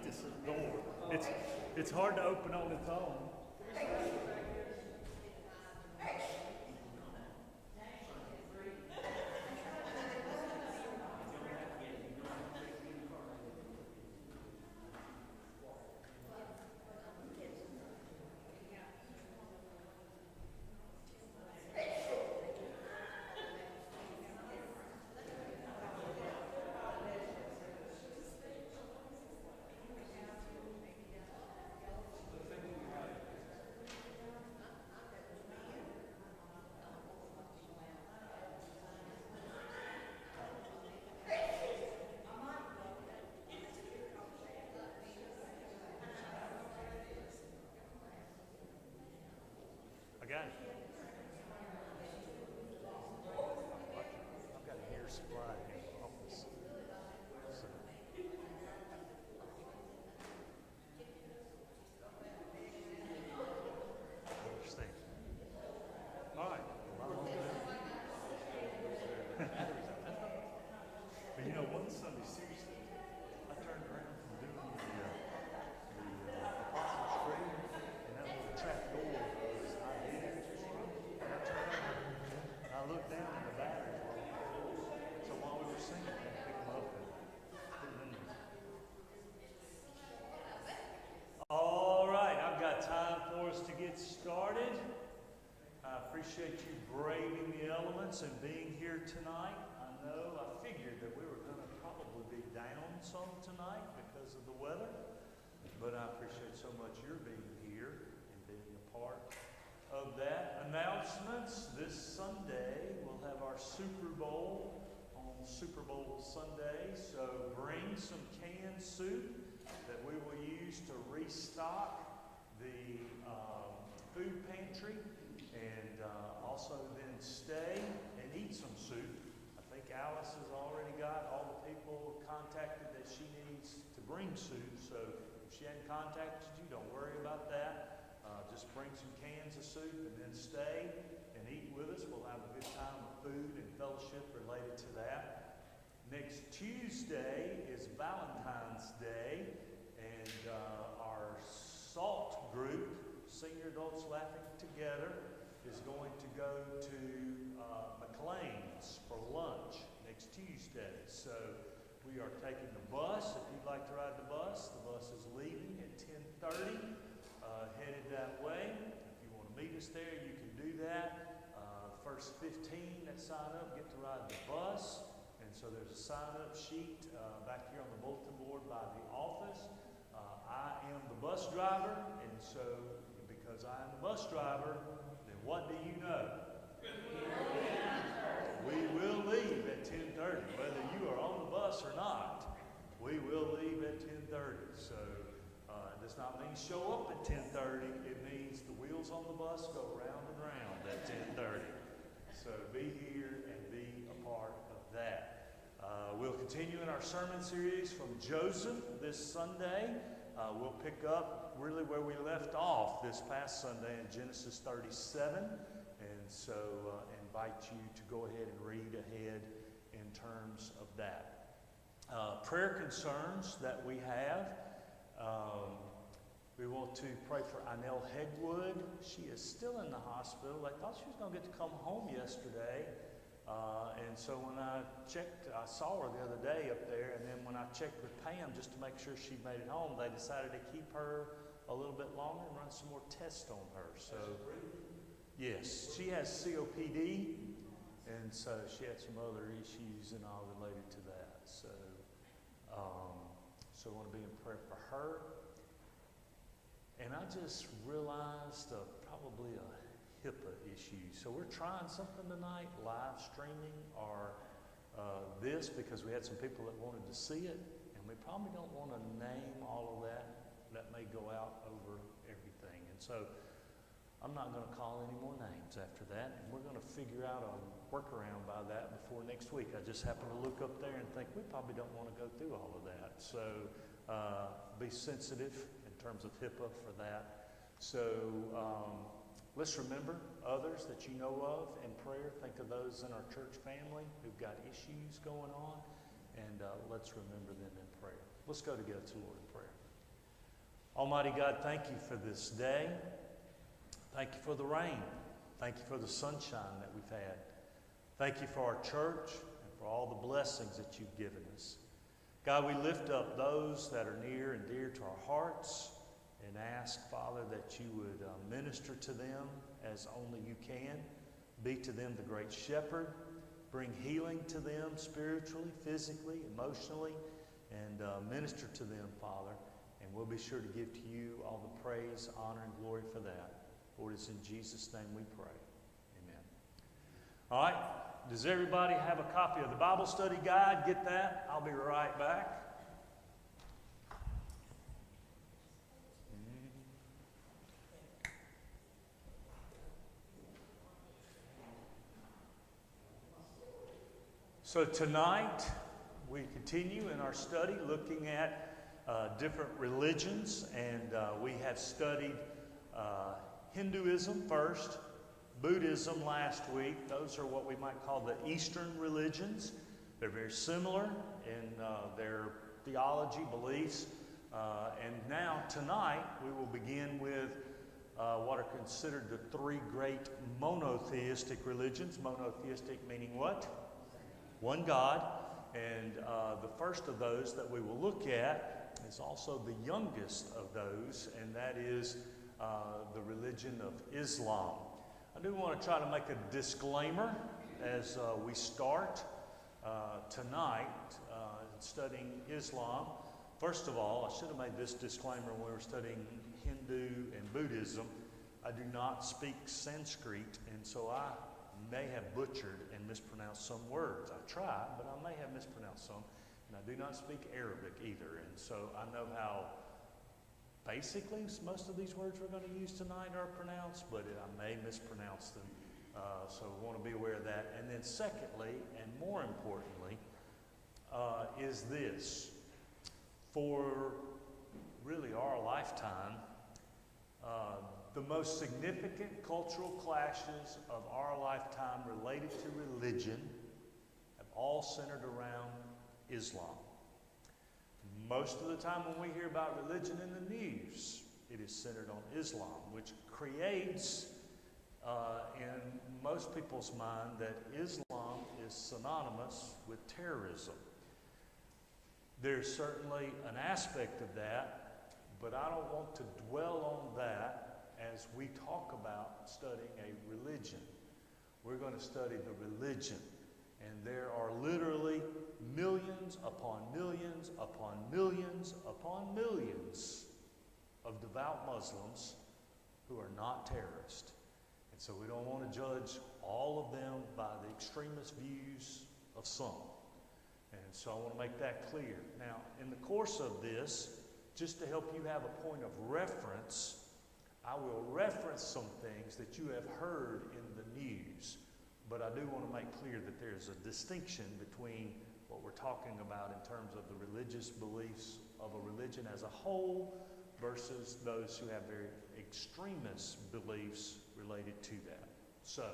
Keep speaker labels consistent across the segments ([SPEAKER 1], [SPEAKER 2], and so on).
[SPEAKER 1] this door. It's hard to open on its own. I got it. I've got an air supply in the office. So. Understand. All right. Well, I'm on there. But you know, one Sunday, seriously, I turned around from doing the Apostles' Creed, and that little trap door was not in. And I turned around, and I looked down, and the batteries were on. So while we were singing, I picked them up and put them in there. All right, I've got time for us to get started. I appreciate you braving the elements and being here tonight. I figured that we were going to probably be down some tonight because of the weather, but I appreciate so much your being here and being a part of that. Announcements: this Sunday we'll have our Super Bowl on Super Bowl Sunday, so bring some canned soup that we will use to restock the food pantry, and also then stay and eat some soup. I think Alice has already got all the people contacted that she needs to bring soup, so if she hadn't contacted you, don't worry about that. Just bring some cans of soup and then stay and eat with us. We'll have a good time of food and fellowship related to that. Next Tuesday is Valentine's Day, and our SALT group, Senior Adults Laughing Together, is going to go to McLean's for lunch next Tuesday. So we are taking the bus. If you'd like to ride the bus is leaving at 10:30, headed that way. If you want to meet us there, you can do that. First 15 that sign up get to ride the bus. And so there's a sign-up sheet back here on the bulletin board by the office. I am the bus driver, and so because I am the bus driver, then what do you know? We will leave at 10:30, whether you are on the bus or not. We will leave at 10:30. So it does not mean show up at 10:30. It means the wheels on the bus go round and round at 10:30. So be here and be a part of that. We'll continue in our sermon series from Joseph this Sunday. We'll pick up really where we left off this past Sunday in Genesis 37. And so invite you to go ahead and read ahead in terms of that. Prayer concerns that we have. We want to pray for Inell Hegwood. She is still in the hospital. I thought she was going to get to come home yesterday. And so when I checked, I saw her the other day up there, and then when I checked with Pam just to make sure she made it home, they decided to keep her a little bit longer and run some more tests on her. So, yes, she has COPD, and so she had some other issues and all related to that. So I want to be in prayer for her. And I just realized probably a HIPAA issue. So we're trying something tonight, live streaming or this, because we had some people that wanted to see it, and we probably don't want to name all of that. That may go out over everything. And so I'm not going to call any more names after that, and we're going to figure out a workaround by that before next week. I just happened to look up there and think we probably don't want to go through all of that. So be sensitive in terms of HIPAA for that. So let's remember others that you know of in prayer. Think of those in our church family who've got issues going on, and let's remember them in prayer. Let's go together to the Lord in prayer. Almighty God, thank you for this day. Thank you for the rain. Thank you for the sunshine that we've had. Thank you for our church and for all the blessings that you've given us. God, we lift up those that are near and dear to our hearts and ask, Father, that you would minister to them as only you can. Be to them the great shepherd. Bring healing to them spiritually, physically, emotionally, and minister to them, Father. And we'll be sure to give to you all the praise, honor, and glory for that. Lord, it's in Jesus' name we pray. Amen. All right. Does everybody have a copy of the Bible study guide? Get that? I'll be right back. So tonight, we continue in our study looking at different religions, and we have studied Hinduism first, Buddhism last week. Those are what we might call the Eastern religions. They're very similar in their theology, beliefs. And now, tonight, we will begin with what are considered the three great monotheistic religions. Monotheistic meaning what? One God. And the first of those that we will look at is also the youngest of those, and that is the religion of Islam. I do want to try to make a disclaimer as we start tonight studying Islam. First of all, I should have made this disclaimer when we were studying Hindu and Buddhism. I do not speak Sanskrit, and so I may have butchered and mispronounced some words. I tried, but I may have mispronounced some. And I do not speak Arabic either. And so I know how basically most of these words we're going to use tonight are pronounced, but I may mispronounce them. So we want to be aware of that. And then secondly, and more importantly, is this. For really our lifetime, the most significant cultural clashes of our lifetime related to religion have all centered around Islam. Most of the time when we hear about religion in the news, it is centered on Islam, which creates in most people's mind that Islam is synonymous with terrorism. There's certainly an aspect of that, but I don't want to dwell on that as we talk about studying a religion. We're going to study the religion. And there are literally millions upon millions upon millions upon millions of devout Muslims who are not terrorists. And so we don't want to judge all of them by the extremist views of some. And so I want to make that clear. Now, in the course of this, just to help you have a point of reference, I will reference some things that you have heard in the news. But I do want to make clear that there's a distinction between what we're talking about in terms of the religious beliefs of a religion as a whole versus those who have very extremist beliefs related to that. So,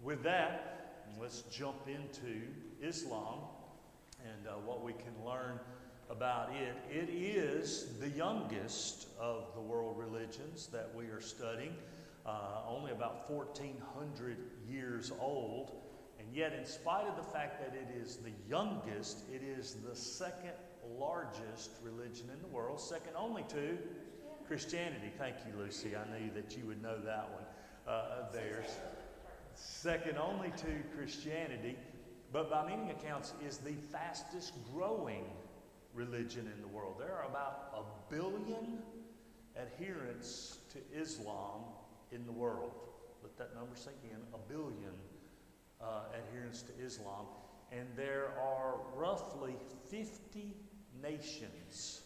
[SPEAKER 1] with that, let's jump into Islam and what we can learn about it. It is the youngest of the world religions that we are studying. Only about 1,400 years old, and yet in spite of the fact that it is the youngest, it is the second largest religion in the world, second only to Christianity. Thank you, Lucy. I knew that you would know that one there. Second only to Christianity, but by many accounts is the fastest growing religion in the world. There are about 1 billion adherents to Islam in the world. Let that number sink in. 1 billion adherents to Islam. And there are roughly 50 nations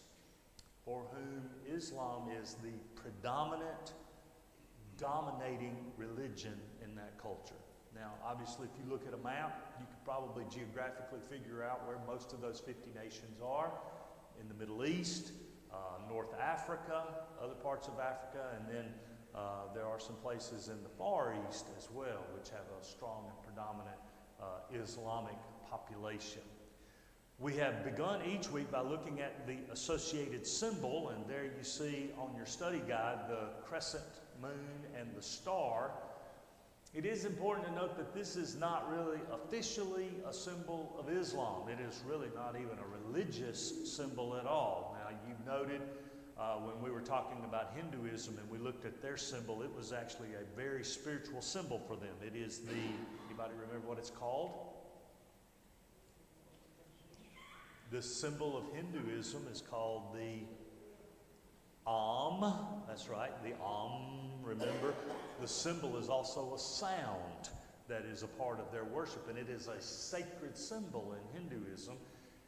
[SPEAKER 1] for whom Islam is the predominant, dominating religion in that culture. Now, obviously, if you look at a map, you could probably geographically figure out where most of those 50 nations are. In the Middle East, North Africa, other parts of Africa, and then there are some places in the Far East as well, which have a strong and predominant Islamic population. We have begun each week by looking at the associated symbol, and there you see on your study guide the crescent moon and the star. It is important to note that this is not really officially a symbol of Islam. It is really not even a religious symbol at all. Now, you've noted when we were talking about Hinduism and we looked at their symbol, it was actually a very spiritual symbol for them. It is the, anybody remember what it's called? The symbol of Hinduism is called the Om. That's right, the Om. Remember, the symbol is also a sound that is a part of their worship, and it is a sacred symbol in Hinduism.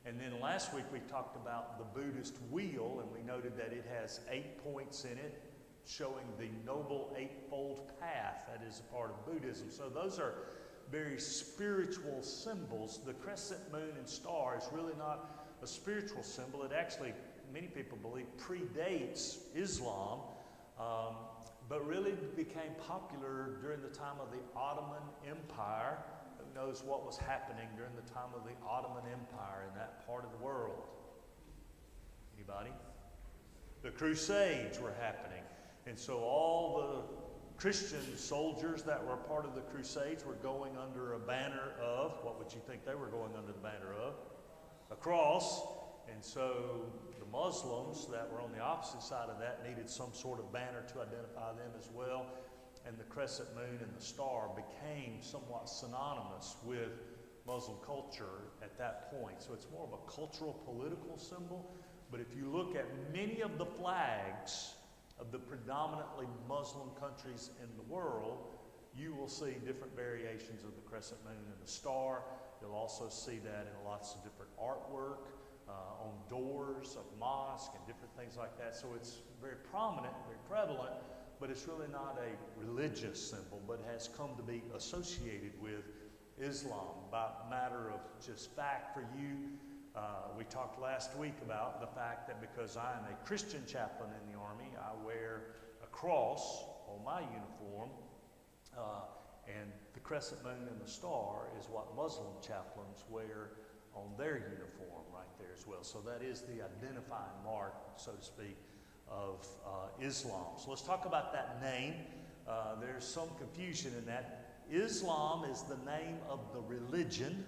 [SPEAKER 1] And then last week we talked about the Buddhist wheel, and we noted that it has 8 points in it, showing the Noble Eightfold Path that is a part of Buddhism. So those are very spiritual symbols. The crescent moon and star is really not a spiritual symbol. It actually, many people believe, predates Islam, but really became popular during the time of the Ottoman Empire. Who knows what was happening during the time of the Ottoman Empire in that part of the world? Anybody? The Crusades were happening. And so all the Christian soldiers that were part of the Crusades were going under a banner of, what would you think they were going under the banner of? A cross. And so the Muslims that were on the opposite side of that needed some sort of banner to identify them as well. And the crescent moon and the star became somewhat synonymous with Muslim culture at that point. So it's more of a cultural, political symbol. But if you look at many of the flags of the predominantly Muslim countries in the world, you will see different variations of the crescent moon and the star. You'll also see that in lots of different artwork on doors of mosques and different things like that. So it's very prominent, very prevalent, but it's really not a religious symbol, but has come to be associated with Islam. By matter of just fact for you, we talked last week about the fact that because I am a Christian chaplain in the Army, I wear a cross on my uniform, and the crescent moon and the star is what Muslim chaplains wear on their uniform right there as well. So that is the identifying mark, so to speak, of Islam. So let's talk about that name. There's some confusion in that. Islam is the name of the religion.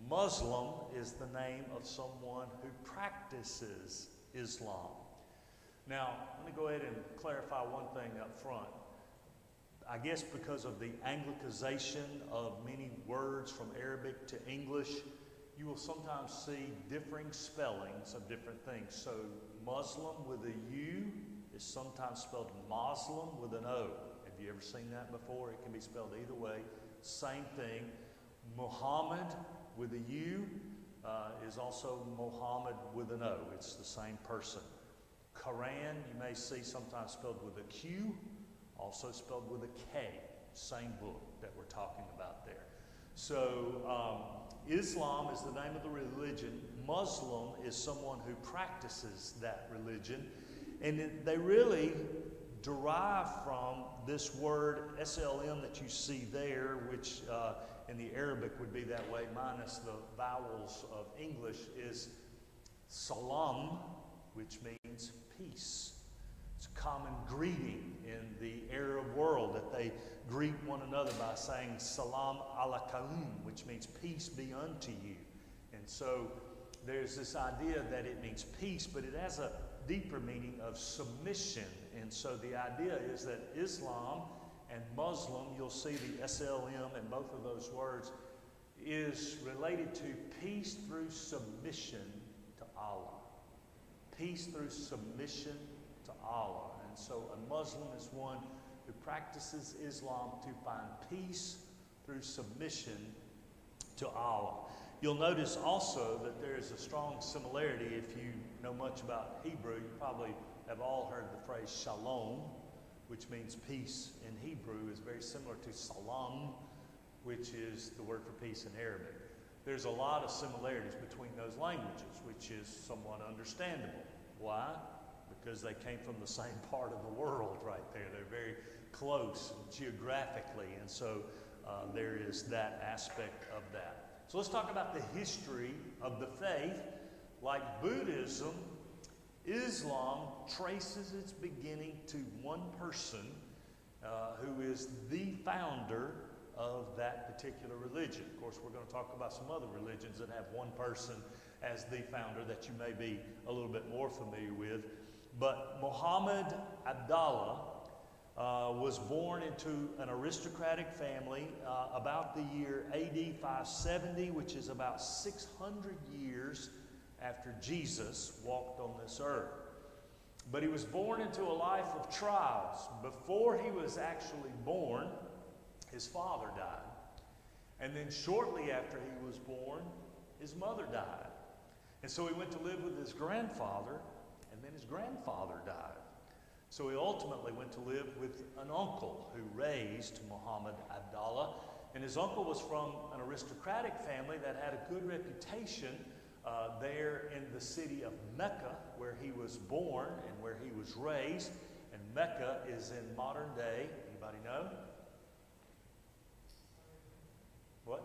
[SPEAKER 1] Muslim is the name of someone who practices Islam. Now, let me go ahead and clarify one thing up front. I guess because of the Anglicization of many words from Arabic to English, you will sometimes see differing spellings of different things. So Muslim with a U is sometimes spelled Muslim with an O. Have you ever seen that before? It can be spelled either way. Same thing. Muhammad with a U is also Muhammad with an O. It's the same person. Quran, you may see sometimes spelled with a Q, also spelled with a K. Same book that we're talking about there. So Islam is the name of the religion. Muslim is someone who practices that religion. And they really derive from this word SLM that you see there, which in the Arabic would be that way, minus the vowels of English, is salam, which means peace. It's a common greeting in the Arab world that they greet one another by saying salam alaikum, which means peace be unto you. And so there's this idea that it means peace, but it has a deeper meaning of submission. And so the idea is that Islam and Muslim, you'll see the SLM in both of those words, is related to peace through submission to Allah. Peace through submission to Allah. And so a Muslim is one who practices Islam to find peace through submission to Allah. You'll notice also that there is a strong similarity. If you know much about Hebrew, you probably have all heard the phrase shalom, which means peace in Hebrew, is very similar to salam, which is the word for peace in Arabic. There's a lot of similarities between those languages, which is somewhat understandable. Why? Because they came from the same part of the world right there. They're very close geographically, and so there is that aspect of that. So let's talk about the history of the faith. Like Buddhism, Islam traces its beginning to one person who is the founder of that particular religion. Of course, we're going to talk about some other religions that have one person as the founder that you may be a little bit more familiar with. But Muhammad Abdallah was born into an aristocratic family about the year AD 570, which is about 600 years after Jesus walked on this earth. But he was born into a life of trials. Before he was actually born, his father died. And then shortly after he was born, his mother died. And so he went to live with his grandfather, and then his grandfather died. So he ultimately went to live with an uncle who raised Muhammad Abdallah. And his uncle was from an aristocratic family that had a good reputation there in the city of Mecca, where he was born and where he was raised. And Mecca is in modern day, anybody know? What?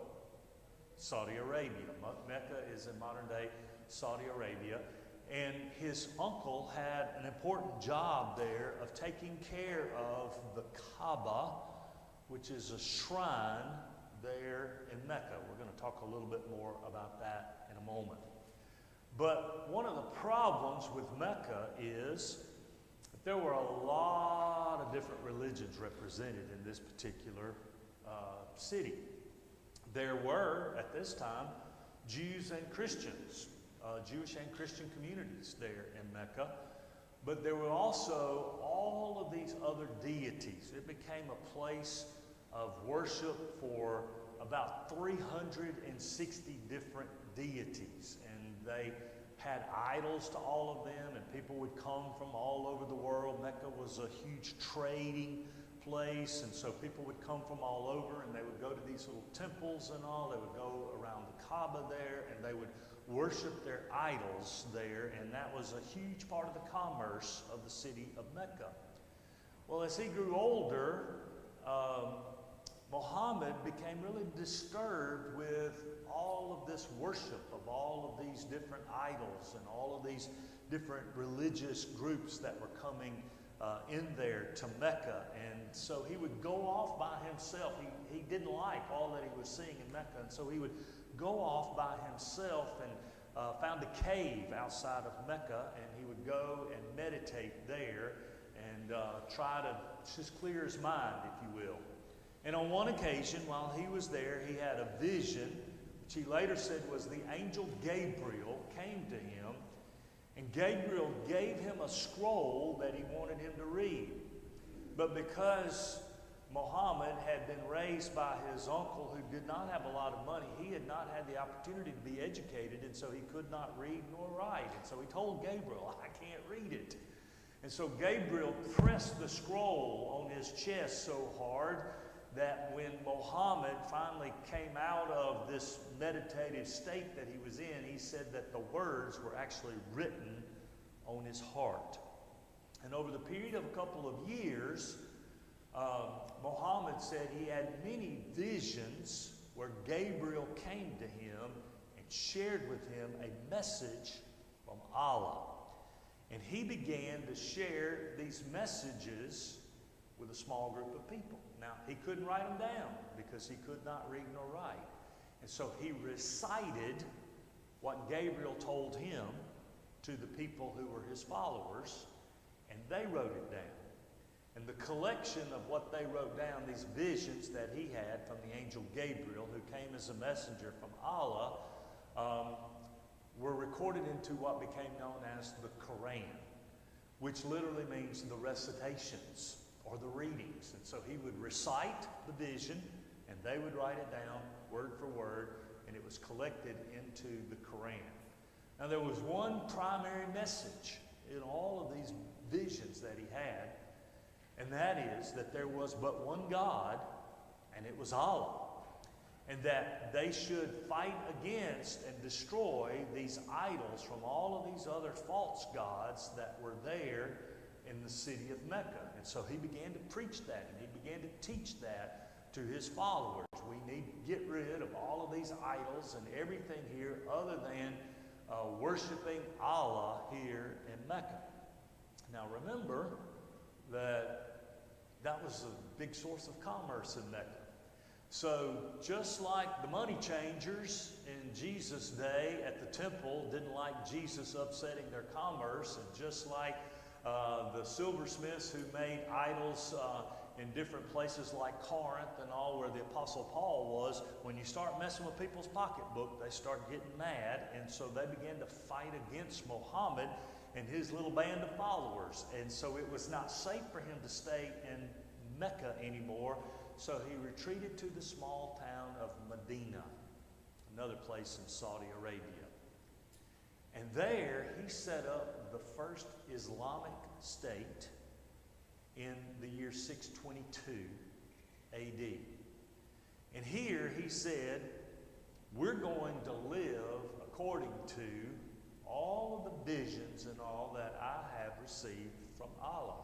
[SPEAKER 1] Saudi Arabia. Mecca is in modern day Saudi Arabia. And his uncle had an important job there of taking care of the Kaaba, which is a shrine there in Mecca. We're going to talk a little bit more about that in a moment. But one of the problems with Mecca is that there were a lot of different religions represented in this particular city. There were, at this time, Jews and Christians, Jewish and Christian communities there in Mecca. But there were also all of these other deities. It became a place of worship for about 360 different deities. And they had idols to all of them, and people would come from all over the world. Mecca was a huge trading place, and so people would come from all over, and they would go to these little temples and all. They would go around the Kaaba there, and they would worship their idols there, and that was a huge part of the commerce of the city of Mecca. Well, as he grew older, Muhammad became really disturbed with all of this worship of all of these different idols and all of these different religious groups that were coming in there to Mecca. And so he would go off by himself. He didn't like all that he was seeing in Mecca, and so he would go off by himself and found a cave outside of Mecca, and he would go and meditate there and try to just clear his mind, if you will. And on one occasion, while he was there, he had a vision, which he later said was the angel Gabriel came to him, and Gabriel gave him a scroll that he wanted him to read. But because Muhammad had been raised by his uncle who did not have a lot of money, he had not had the opportunity to be educated, and so he could not read nor write. And so he told Gabriel, I can't read it. And so Gabriel pressed the scroll on his chest so hard that when Muhammad finally came out of this meditative state that he was in, he said that the words were actually written on his heart. And over the period of a couple of years, Muhammad said he had many visions where Gabriel came to him and shared with him a message from Allah. And he began to share these messages with a small group of people. Now, he couldn't write them down because he could not read nor write. And so he recited what Gabriel told him to the people who were his followers, and they wrote it down. And the collection of what they wrote down, these visions that he had from the angel Gabriel, who came as a messenger from Allah, were recorded into what became known as the Quran, which literally means the recitations or the readings. And so he would recite the vision, and they would write it down word for word, and it was collected into the Quran. Now, there was one primary message in all of these visions that he had, and that is that there was but one God, and it was Allah. And that they should fight against and destroy these idols from all of these other false gods that were there in the city of Mecca. And so he began to preach that, and he began to teach that to his followers We need to get rid of all of these idols and everything here other than worshiping Allah here in Mecca. Now remember that was a big source of commerce in Mecca. So just like the money changers in Jesus' day at the temple didn't like Jesus upsetting their commerce, and just like the silversmiths who made idols in different places like Corinth and all where the Apostle Paul was, when you start messing with people's pocketbook, they start getting mad, and so they began to fight against Muhammad and his little band of followers. And so it was not safe for him to stay in Mecca anymore, so he retreated to the small town of Medina, another place in Saudi Arabia. And there he set up the first Islamic state in the year 622 AD. And here he said, we're going to live according to all of the visions and all that I have received from Allah.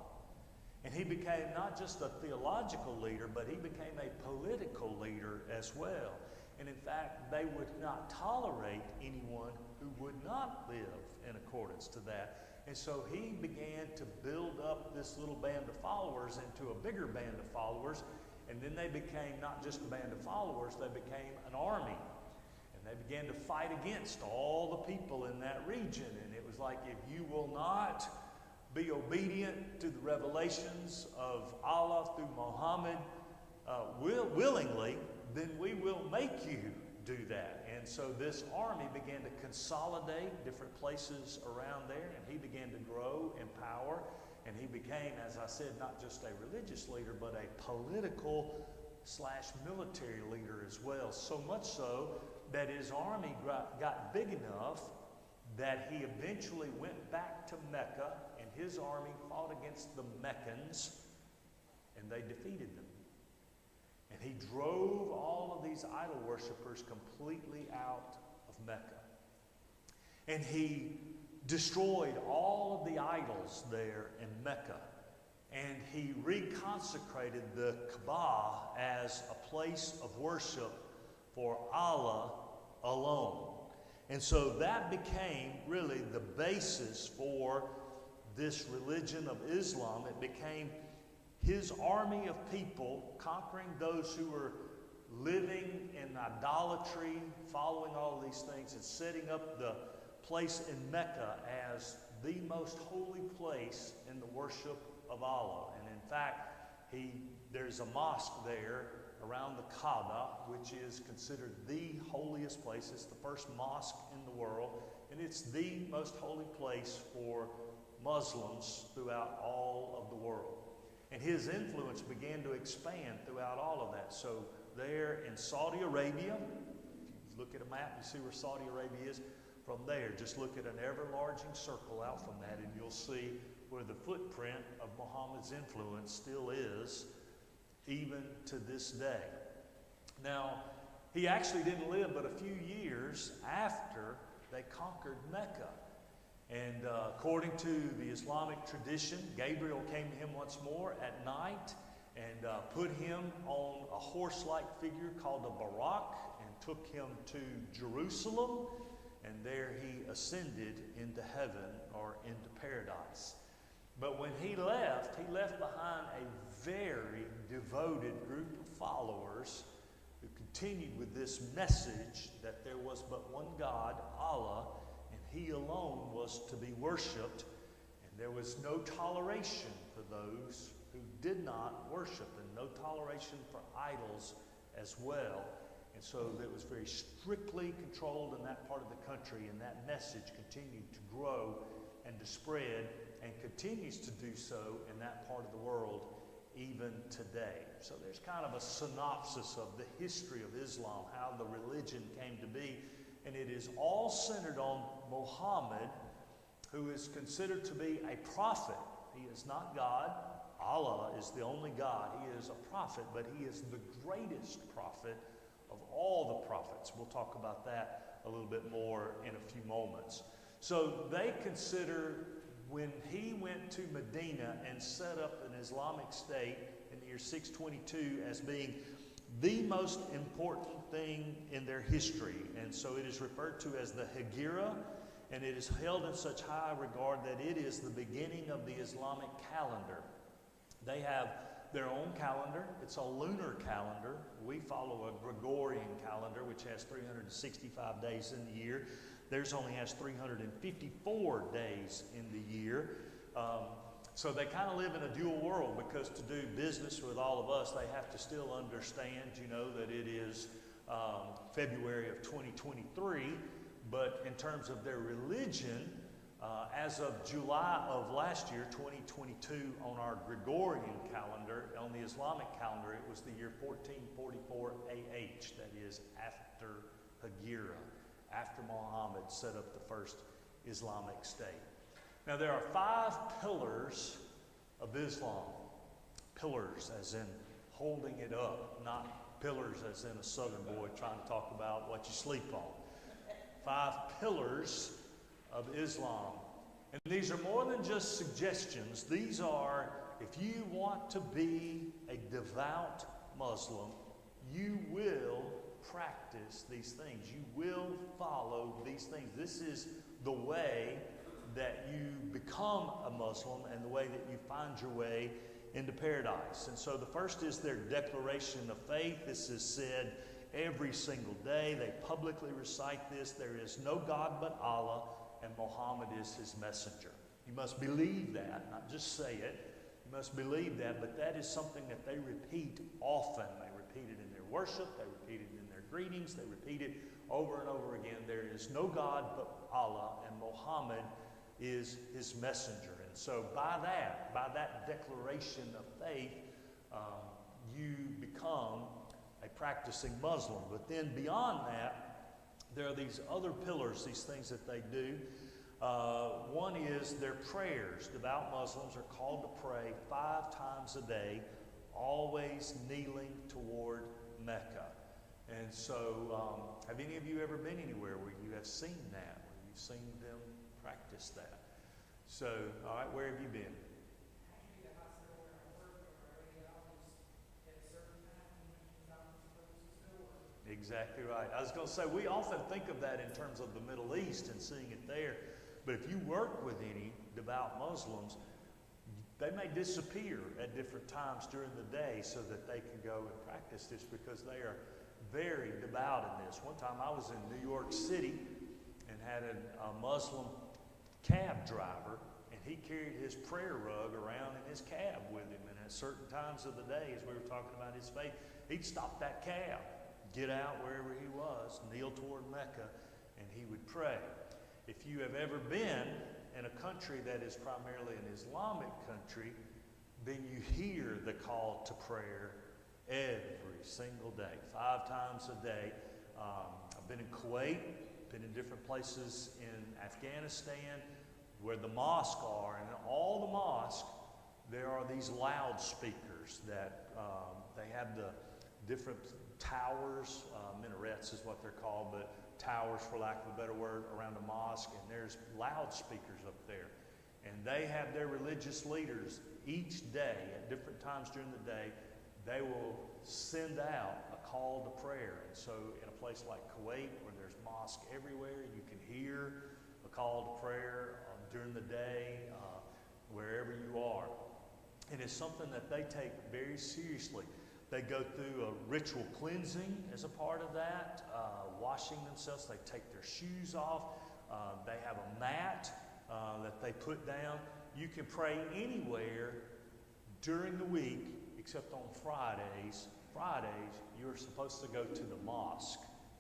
[SPEAKER 1] And he became not just a theological leader, but he became a political leader as well. And in fact, they would not tolerate anyone who would not live in accordance to that. And so he began to build up this little band of followers into a bigger band of followers. And then they became not just a band of followers, they became an army. And they began to fight against all the people in that region. And it was like, if you will not be obedient to the revelations of Allah through Muhammad willingly, then we will make you do that. And so this army began to consolidate different places around there, and he began to grow in power, and he became, as I said, not just a religious leader, but a political / military leader as well. So much so that his army got big enough that he eventually went back to Mecca, and his army fought against the Meccans, and they defeated them. And he drove all of these idol worshippers completely out of Mecca. And he destroyed all of the idols there in Mecca. And he reconsecrated the Kaaba as a place of worship for Allah alone. And so that became really the basis for this religion of Islam. It became his army of people conquering those who were living in idolatry, following all of these things, and setting up the place in Mecca as the most holy place in the worship of Allah. And in fact, there's a mosque there around the Kaaba, which is considered the holiest place. It's the first mosque in the world, and it's the most holy place for Muslims throughout all of the world. And his influence began to expand throughout all of that. So there in Saudi Arabia, if you look at a map, you see where Saudi Arabia is. From there, just look at an ever-enlarging circle out from that, and you'll see where the footprint of Muhammad's influence still is, even to this day. Now, he actually didn't live but a few years after they conquered Mecca. And according to the Islamic tradition, Gabriel came to him once more at night and put him on a horse-like figure called a Buraq and took him to Jerusalem. And there he ascended into heaven or into paradise. But when he left behind a very devoted group of followers who continued with this message that there was but one God, Allah, and He alone was to be worshipped, and there was no toleration for those who did not worship, and no toleration for idols as well. And so it was very strictly controlled in that part of the country, and that message continued to grow and to spread, and continues to do so in that part of the world even today. So there's kind of a synopsis of the history of Islam, how the religion came to be, and it is all centered on Muhammad, who is considered to be a prophet. He is not God. Allah is the only God. He is a prophet, but he is the greatest prophet of all the prophets. We'll talk about that a little bit more in a few moments. So they consider when he went to Medina and set up an Islamic state in the year 622 as being the most important thing in their history. And so it is referred to as the Hegira, and it is held in such high regard that it is the beginning of the Islamic calendar. They have their own calendar. It's a lunar calendar. We follow a Gregorian calendar, which has 365 days in the year. Theirs only has 354 days in the year. So they kind of live in a dual world, because to do business with all of us, they have to still understand, that it is February of 2023. But in terms of their religion, as of July of last year, 2022, on our Gregorian calendar, on the Islamic calendar, it was the year 1444 AH, that is after Hegira, after Muhammad set up the first Islamic state. Now, there are 5 pillars of Islam. Pillars as in holding it up, not pillars as in a southern boy trying to talk about what you sleep on. 5 pillars of Islam. And these are more than just suggestions. These are, if you want to be a devout Muslim, you will practice these things. You will follow these things. This is the way that you become a Muslim and the way that you find your way into paradise. And so the first is their declaration of faith. This is said every single day. They publicly recite this. There is no God but Allah, and Muhammad is his messenger. You must believe that, not just say it. You must believe that, but that is something that they repeat often. They repeat it in their worship. They repeat it in their greetings. They repeat it over and over again. There is no God but Allah, and Muhammad is his messenger. And so by that declaration of faith, you become a practicing Muslim. But then beyond that, there are these other pillars, these things that they do. One is their prayers. Devout Muslims are called to pray 5 times a day, always kneeling toward Mecca. And so, have any of you ever been anywhere where you have seen that, where you've seen them practice that? So, all right, where have you been? Exactly right. I was going to say, we often think of that in terms of the Middle East and seeing it there. But if you work with any devout Muslims, they may disappear at different times during the day so that they can go and practice this, because they are very devout in this. One time I was in New York City and had a Muslim cab driver, and he carried his prayer rug around in his cab with him. And at certain times of the day, as we were talking about his faith, he'd stop that cab, get out wherever he was, kneel toward Mecca, and he would pray. If you have ever been in a country that is primarily an Islamic country, then you hear the call to prayer every single day, 5 times a day. I've been in Kuwait, been in different places in Afghanistan where the mosques are, and in all the mosques there are these loudspeakers that they have the different towers, minarets is what they're called, but towers, for lack of a better word, around a mosque, and there's loudspeakers up there. And they have their religious leaders each day, at different times during the day, they will send out a call to prayer. And so in a place like Kuwait, where there's mosque everywhere, you can hear a call to prayer during the day, wherever you are. And it's something that they take very seriously. They go through a ritual cleansing as a part of that, washing themselves. They take their shoes off. They have a mat that they put down. You can pray anywhere during the week except on Fridays. Fridays, you're supposed to go to the mosque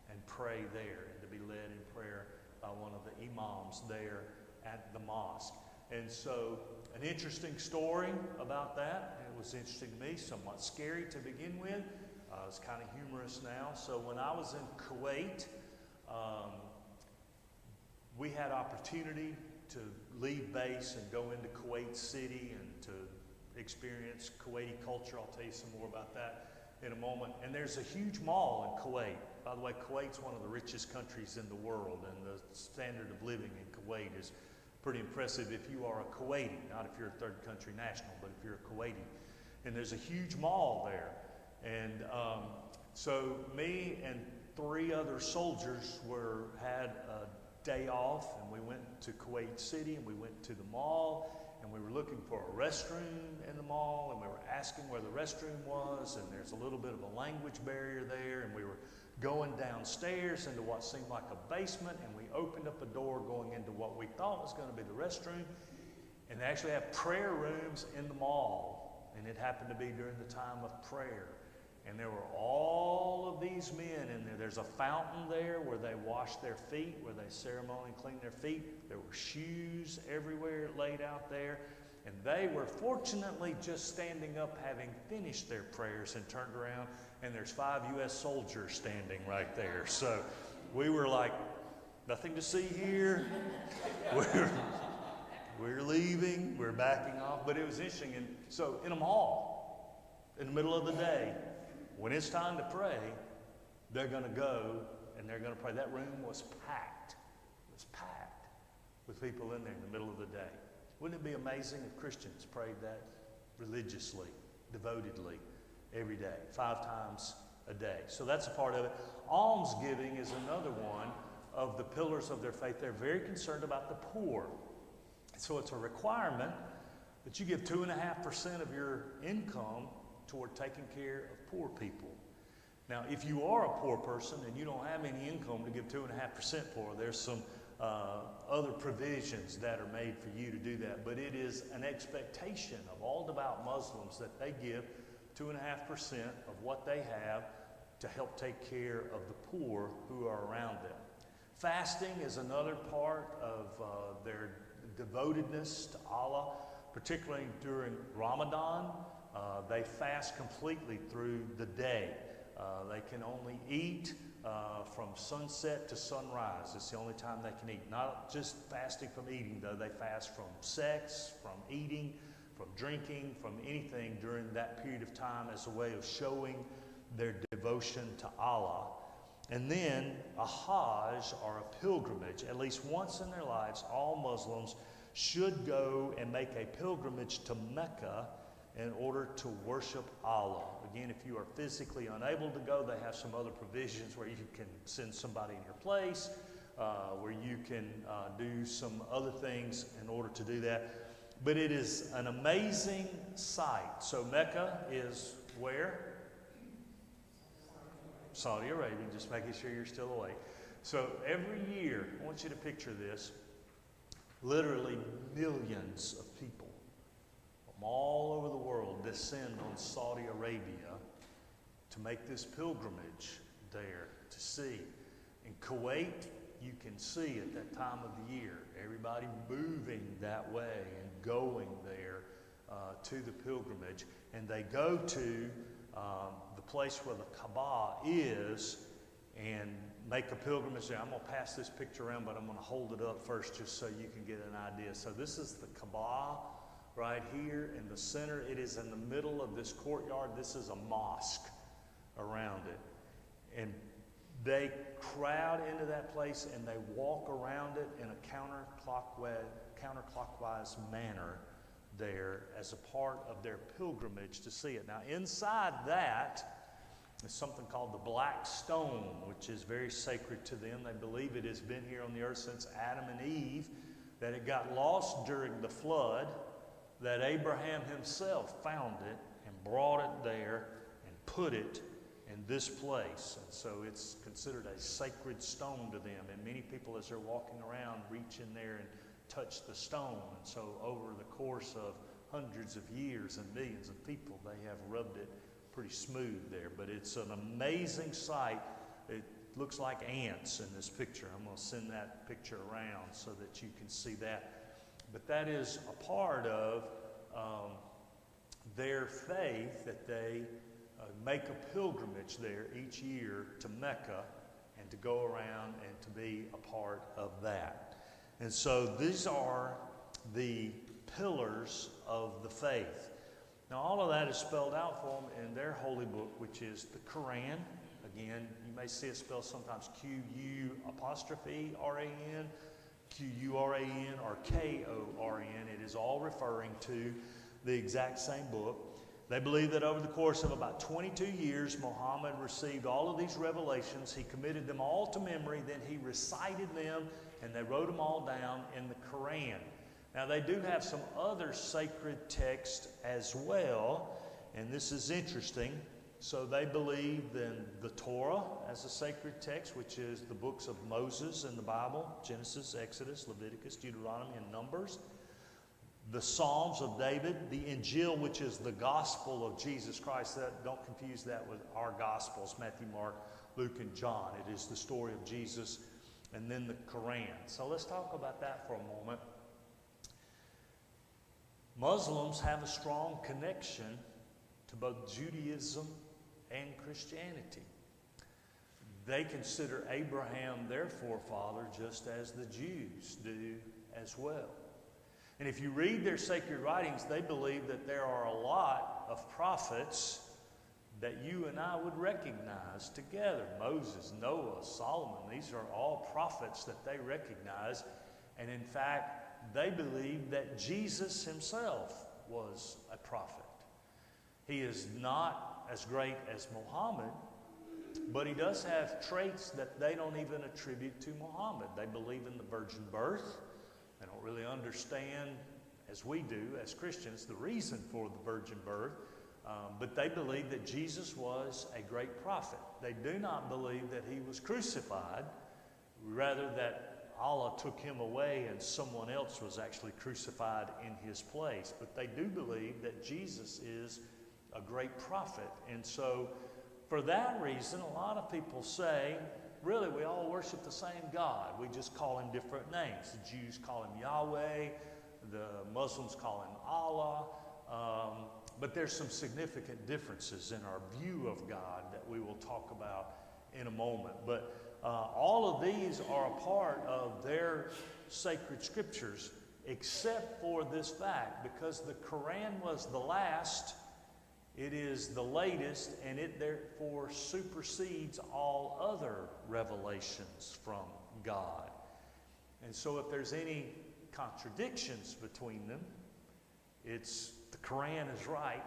[SPEAKER 1] and pray there, and to be led in prayer by one of the imams there at the mosque. And so, an interesting story about that. It was interesting to me, somewhat scary to begin with. It's kind of humorous now. So when I was in Kuwait, we had opportunity to leave base and go into Kuwait City and to experience Kuwaiti culture. I'll tell you some more about that in a moment. And there's a huge mall in Kuwait. By the way, Kuwait's one of the richest countries in the world, and the standard of living in Kuwait is pretty impressive if you are a Kuwaiti, not if you're a third country national, but if you're a Kuwaiti. And there's a huge mall there. And So me and 3 other soldiers had a day off, and we went to Kuwait City, and we went to the mall, and we were looking for a restroom in the mall, and we were asking where the restroom was, and there's a little bit of a language barrier there, and we were going downstairs into what seemed like a basement, and we opened up a door going into what we thought was going to be the restroom, and they actually have prayer rooms in the mall, and it happened to be during the time of prayer. And there were all of these men in there. There's a fountain there where they wash their feet, where they ceremonially clean their feet. There were shoes everywhere laid out there. And they were fortunately just standing up, having finished their prayers, and turned around, and there's 5 U.S. soldiers standing right there. So we were like, nothing to see here. We're leaving. We're backing off. But it was interesting. And so in a mall, in the middle of the day, when it's time to pray, they're going to go and they're going to pray. That room was packed. It was packed with people in there in the middle of the day. Wouldn't it be amazing if Christians prayed that religiously, devotedly, every day, 5 times a day? So that's a part of it. Almsgiving is another one of the pillars of their faith. They're very concerned about the poor. So it's a requirement that you give 2.5% of your income toward taking care of poor people. Now, if you are a poor person and you don't have any income to give 2.5% for, there's some other provisions that are made for you to do that. But it is an expectation of all devout Muslims that they give 2.5% of what they have to help take care of the poor who are around them. Fasting is another part of their devotedness to Allah, particularly during Ramadan. They fast completely through the day. They can only eat from sunset to sunrise. It's the only time they can eat. Not just fasting from eating, though. They fast from sex, from eating, from drinking, from anything during that period of time as a way of showing their devotion to Allah. And then a Hajj, or a pilgrimage. At least once in their lives, all Muslims should go and make a pilgrimage to Mecca in order to worship Allah. Again, if you are physically unable to go, they have some other provisions where you can send somebody in your place, where you can do some other things in order to do that. But it is an amazing sight. So Mecca is where? Saudi Arabia, just making sure you're still awake. So every year, I want you to picture this, literally millions of people from all over the world descend on Saudi Arabia to make this pilgrimage there to see. In Kuwait, you can see at that time of the year, everybody moving that way and going there to the pilgrimage. And they go to the place where the Kaaba is and make a pilgrimage there. I'm going to pass this picture around, but I'm going to hold it up first just so you can get an idea. So this is the Kaaba right here in the center. It is in the middle of this courtyard. This is a mosque around it. And they crowd into that place and they walk around it in a counterclockwise manner there as a part of their pilgrimage to see it. Now inside that is something called the Black Stone, which is very sacred to them. They believe it has been here on the earth since Adam and Eve, that it got lost during the flood, that Abraham himself found it and brought it there and put it in this place. And so it's considered a sacred stone to them. And many people, as they're walking around, reach in there and touch the stone. And so over the course of hundreds of years and millions of people, they have rubbed it pretty smooth there. But it's an amazing sight. It looks like ants in this picture. I'm going to send that picture around so that you can see that. But that is a part of their faith, that they make a pilgrimage there each year to Mecca and to go around and to be a part of that. And so these are the pillars of the faith. Now all of that is spelled out for them in their holy book, which is the Quran. Again, you may see it spelled sometimes Q-U-R-A-N, Q-U-R-A-N, or K-O-R-N. It is all referring to the exact same book. They believe that over the course of about 22 years, Muhammad received all of these revelations. He committed them all to memory, then he recited them, and they wrote them all down in the Quran. Now, they do have some other sacred texts as well, and this is interesting. So they believe in the Torah as a sacred text, which is the books of Moses in the Bible, Genesis, Exodus, Leviticus, Deuteronomy, and Numbers. The Psalms of David, the Injil, which is the gospel of Jesus Christ. Don't confuse that with our gospels, Matthew, Mark, Luke, and John. It is the story of Jesus, and then the Quran. So let's talk about that for a moment. Muslims have a strong connection to both Judaism and Christianity. They consider Abraham their forefather, just as the Jews do as well. And if you read their sacred writings, they believe that there are a lot of prophets that you and I would recognize together. Moses, Noah, Solomon, these are all prophets that they recognize. And in fact, they believe that Jesus himself was a prophet. He is not as great as Muhammad, but he does have traits that they don't even attribute to Muhammad. They believe in the virgin birth. They don't really understand, as we do as Christians, the reason for the virgin birth, but they believe that Jesus was a great prophet. They do not believe that he was crucified, rather that Allah took him away and someone else was actually crucified in his place. But they do believe that Jesus is a great prophet. And so for that reason, a lot of people say, really, we all worship the same God. We just call him different names. The Jews call him Yahweh. The Muslims call him Allah. But there's some significant differences in our view of God that we will talk about in a moment. But all of these are a part of their sacred scriptures, except for this fact, because the Quran was the last. It is the latest, and it therefore supersedes all other revelations from God. And so if there's any contradictions between them, it's the Quran is right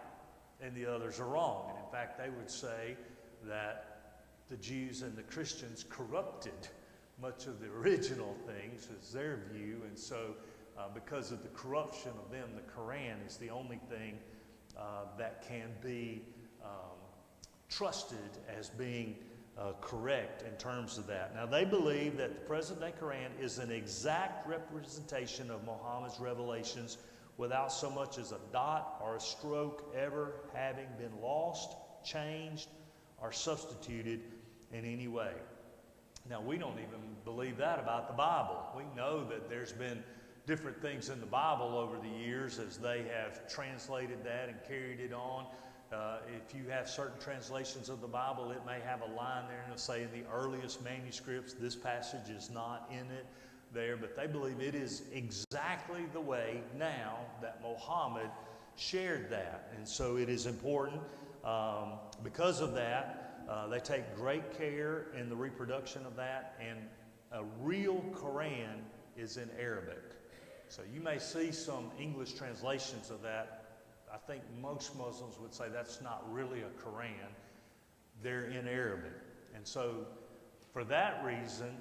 [SPEAKER 1] and the others are wrong. And in fact, they would say that the Jews and the Christians corrupted much of the original things, is their view. And so because of the corruption of them, the Quran is the only thing that can be trusted as being correct in terms of that. Now, they believe that the present-day Quran is an exact representation of Muhammad's revelations without so much as a dot or a stroke ever having been lost, changed, or substituted in any way. Now, we don't even believe that about the Bible. We know that there's been different things in the Bible over the years as they have translated that and carried it on. If you have certain translations of the Bible, it may have a line there and it'll say in the earliest manuscripts, this passage is not in it there, but they believe it is exactly the way now that Muhammad shared that. And so it is important because of that. They take great care in the reproduction of that, and a real Quran is in Arabic. So you may see some English translations of that. I think most Muslims would say that's not really a Quran. They're in Arabic. And so for that reason,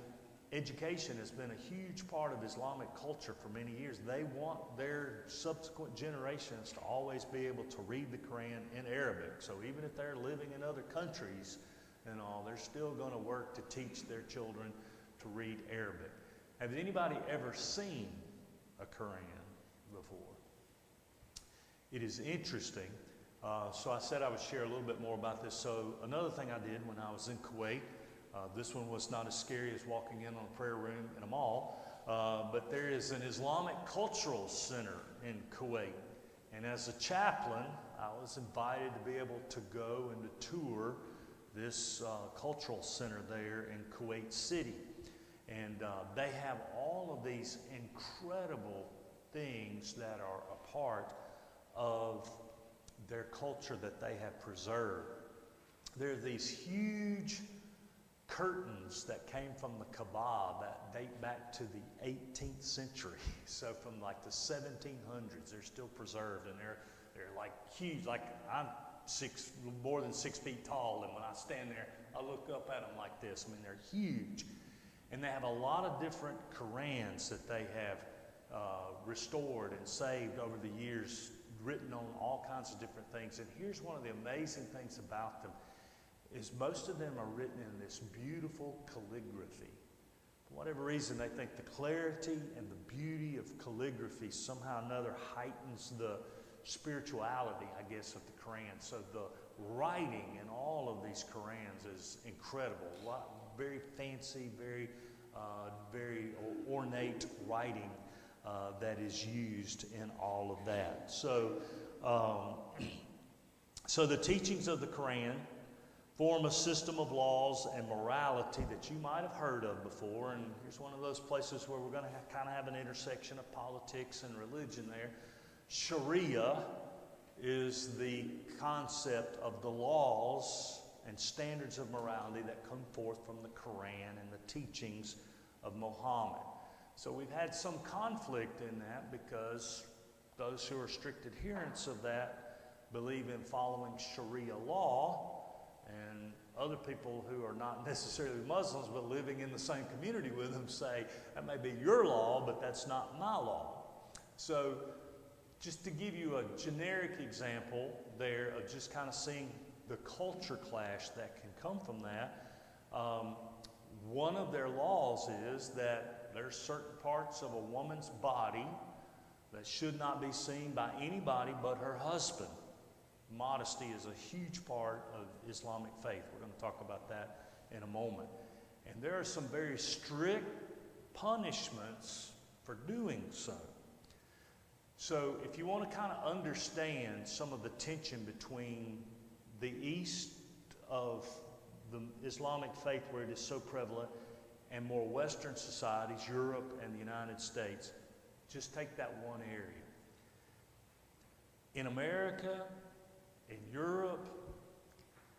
[SPEAKER 1] education has been a huge part of Islamic culture for many years. They want their subsequent generations to always be able to read the Quran in Arabic. So even if they're living in other countries and all, they're still going to work to teach their children to read Arabic. Has anybody ever seen a Quran before? It is interesting. So I said I would share a little bit more about this. So another thing I did when I was in Kuwait, this one was not as scary as walking in on a prayer room in a mall, but there is an Islamic Cultural Center in Kuwait. And as a chaplain, I was invited to be able to go and to tour this cultural center there in Kuwait City. And they have all of these incredible things that are a part of their culture that they have preserved. There are these huge curtains that came from the Kaaba that date back to the 18th century. So from like the 1700s, they're still preserved, and they're they're like huge. Like I'm more than 6 feet tall, and when I stand there, I look up at them like this. I mean, they're huge. And they have a lot of different Qurans that they have restored and saved over the years, written on all kinds of different things. And here's one of the amazing things about them, is most of them are written in this beautiful calligraphy. For whatever reason, they think the clarity and the beauty of calligraphy somehow or another heightens the spirituality, I guess, of the Quran. So the writing in all of these Qurans is incredible. Very fancy, very ornate writing that is used in all of that. So, so the teachings of the Quran form a system of laws and morality that you might have heard of before. And here's one of those places where we're going to kind of have an intersection of politics and religion there. Sharia is the concept of the laws and standards of morality that come forth from the Quran and the teachings of Muhammad. So we've had some conflict in that because those who are strict adherents of that believe in following Sharia law, and other people who are not necessarily Muslims but living in the same community with them say, that may be your law, but that's not my law. So just to give you a generic example there of just kind of seeing the culture clash that can come from that, one of their laws is that there's certain parts of a woman's body that should not be seen by anybody but her husband. Modesty is a huge part of Islamic faith. We're going to talk about that in a moment. And there are some very strict punishments for doing so. So if you want to kind of understand some of the tension between the east of the Islamic faith, where it is so prevalent, and more Western societies, Europe and the United States, just take that one area. In America, in Europe,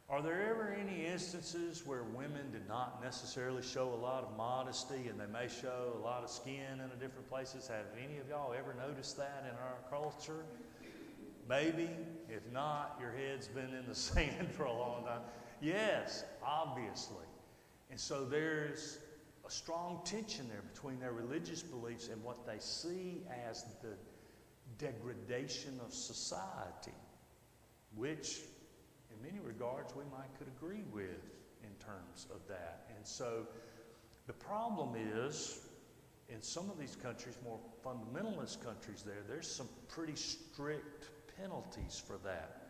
[SPEAKER 1] are there ever any instances where women did not necessarily show a lot of modesty and they may show a lot of skin in different places? Have any of y'all ever noticed that in our culture? Maybe. If not, your head's been in the sand for a long time. Yes, obviously. And so there's a strong tension there between their religious beliefs and what they see as the degradation of society, which in many regards we could agree with in terms of that. And so the problem is, in some of these countries, more fundamentalist countries there's some pretty strict penalties for that.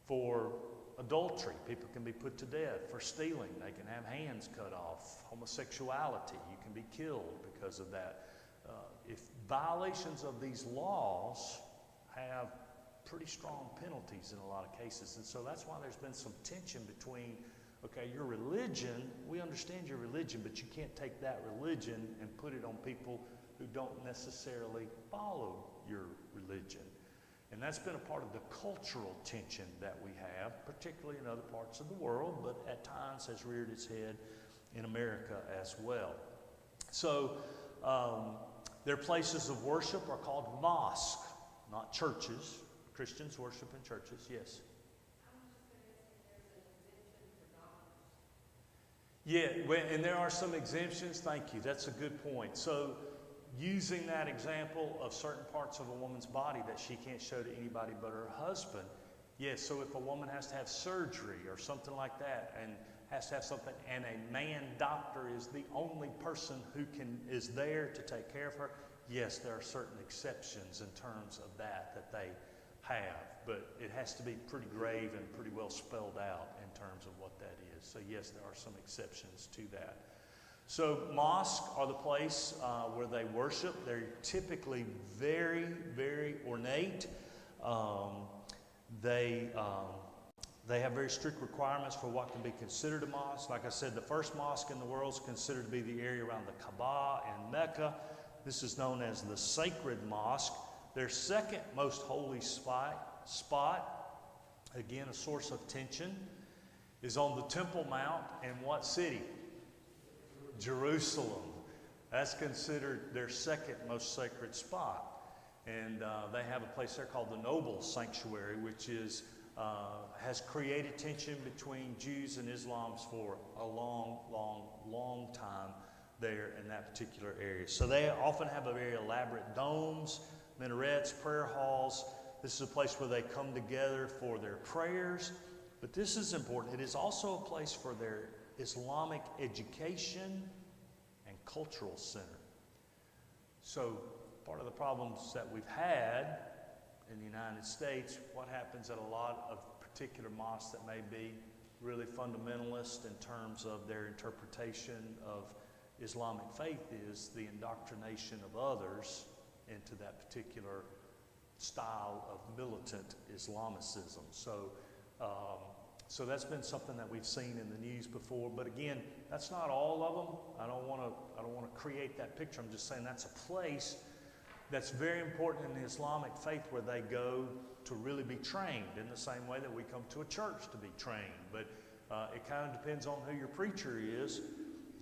[SPEAKER 1] For adultery, people can be put to death. For stealing, they can have hands cut off. Homosexuality, you can be killed because of that. If violations of these laws have pretty strong penalties in a lot of cases. And so that's why there's been some tension between, okay, your religion, we understand your religion, but you can't take that religion and put it on people who don't necessarily follow your religion. And that's been a part of the cultural tension that we have, particularly in other parts of the world, but at times has reared its head in America as well. So their places of worship are called mosques, not churches. Christians worship in churches, yes. Yeah, and there are some exemptions. Thank you. That's a good point. So using that example of certain parts of a woman's body that she can't show to anybody but her husband, yes, so if a woman has to have surgery or something like that and has to have something, and a man doctor is the only person who is there to take care of her, yes, there are certain exceptions in terms of that they have, but it has to be pretty grave and pretty well spelled out in terms of what that is. So yes, there are some exceptions to that. So mosques are the place where they worship. They're typically very, very ornate. They have very strict requirements for what can be considered a mosque. Like I said, the first mosque in the world is considered to be the area around the Kaaba in Mecca. This is known as the Sacred Mosque. Their second most holy spot, again a source of tension, is on the Temple Mount in what city? Jerusalem. That's considered their second most sacred spot. And they have a place there called the Noble Sanctuary, which is has created tension between Jews and Islams for a long time there in that particular area. So they often have a very elaborate domes, minarets, prayer halls. This is a place where they come together for their prayers. But this is important. It is also a place for their Islamic education and cultural center. So part of the problems that we've had in the United States, what happens at a lot of particular mosques that may be really fundamentalist in terms of their interpretation of Islamic faith is the indoctrination of others into that particular style of militant Islamicism. So that's been something that we've seen in the news before. But again, that's not all of them. I don't want to create that picture. I'm just saying that's a place that's very important in the Islamic faith where they go to really be trained in the same way that we come to a church to be trained. But it kind of depends on who your preacher is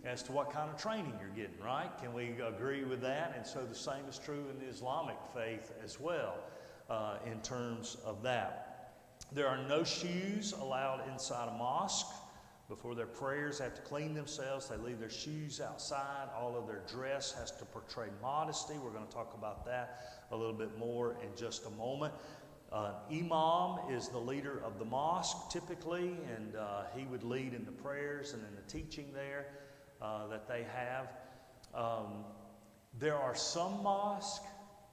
[SPEAKER 1] as to what kind of training you're getting, right? Can we agree with that? And so the same is true in the Islamic faith as well in terms of that. There are no shoes allowed inside a mosque. Before their prayers, they have to clean themselves. They leave their shoes outside. All of their dress has to portray modesty. We're going to talk about that a little bit more in just a moment. Imam is the leader of the mosque typically, and he would lead in the prayers and in the teaching there that they have. There are some mosques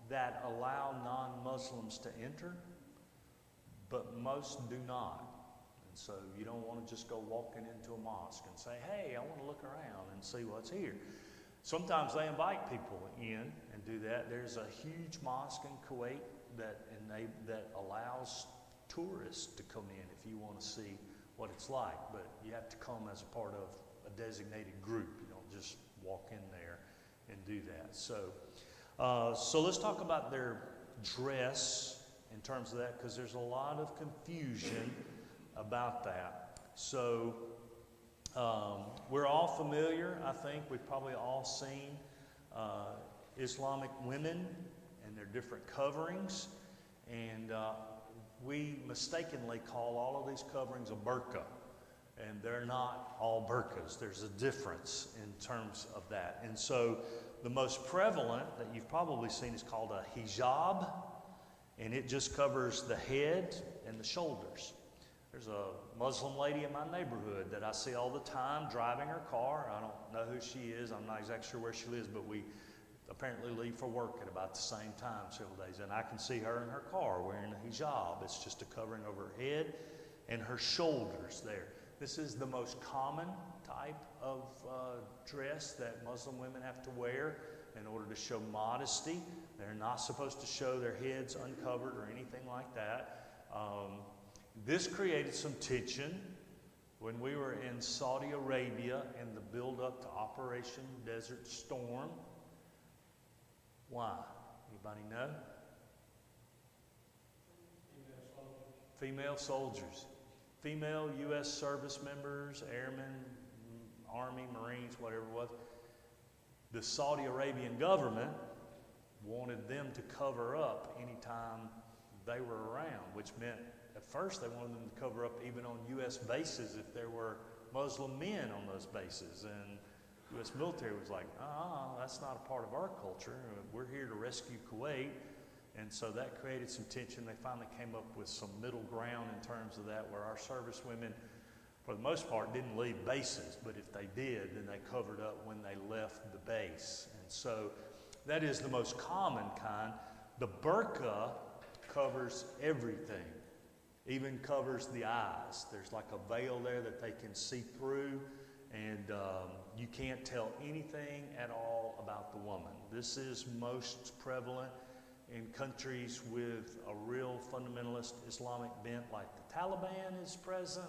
[SPEAKER 1] that allow non-Muslims to enter, but most do not. And so you don't want to just go walking into a mosque and say, hey, I want to look around and see what's here. Sometimes they invite people in and do that. There's a huge mosque in Kuwait that allows tourists to come in if you want to see what it's like. But you have to come as a part of a designated group. You don't just walk in there and do that. So let's talk about their dress in terms of that, because there's a lot of confusion about that. So we're all familiar, I think, we've probably all seen Islamic women and their different coverings, and we mistakenly call all of these coverings a burqa, and they're not all burqas. There's a difference in terms of that. And so the most prevalent that you've probably seen is called a hijab, and it just covers the head and the shoulders. There's a Muslim lady in my neighborhood that I see all the time driving her car. I don't know who she is. I'm not exactly sure where she lives, but we apparently leave for work at about the same time several days. And I can see her in her car wearing a hijab. It's just a covering over her head and her shoulders there. This is the most common type of dress that Muslim women have to wear in order to show modesty. They're not supposed to show their heads uncovered or anything like that. This created some tension when we were in Saudi Arabia in the build-up to Operation Desert Storm. Why? Anybody know? Female soldiers. Female U.S. service members, airmen, Army, Marines, whatever it was. The Saudi Arabian government wanted them to cover up anytime they were around, which meant at first they wanted them to cover up even on U.S. bases if there were Muslim men on those bases. And the U.S. military was like, that's not a part of our culture. We're here to rescue Kuwait. And so that created some tension. They finally came up with some middle ground in terms of that, where our service women, for the most part, didn't leave bases. But if they did, then they covered up when they left the base. And so that is the most common kind. The burqa covers everything, even covers the eyes. There's like a veil there that they can see through, and you can't tell anything at all about the woman. This is most prevalent in countries with a real fundamentalist Islamic bent, like the Taliban is present,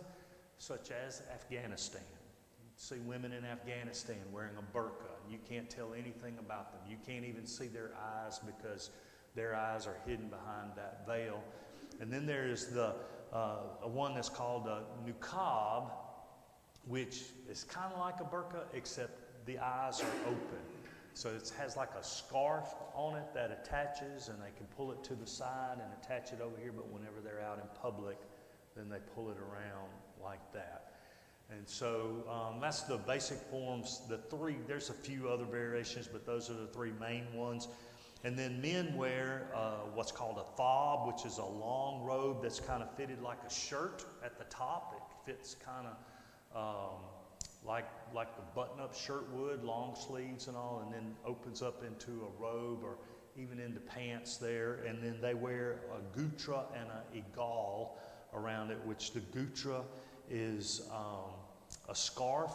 [SPEAKER 1] such as Afghanistan. You see women in Afghanistan wearing a burqa. You can't tell anything about them. You can't even see their eyes because their eyes are hidden behind that veil. And then there is the one that's called a niqab, which is kind of like a burqa, except the eyes are open. So it has like a scarf on it that attaches, and they can pull it to the side and attach it over here, but whenever they're out in public, then they pull it around like that. And so that's the basic forms. There's a few other variations, but those are the three main ones. And then men wear what's called a thob, which is a long robe that's kind of fitted like a shirt at the top. It fits kind of like the button-up shirt would, long sleeves and all, and then opens up into a robe or even into pants there. And then they wear a gutra and a igal around it, which the gutra is a scarf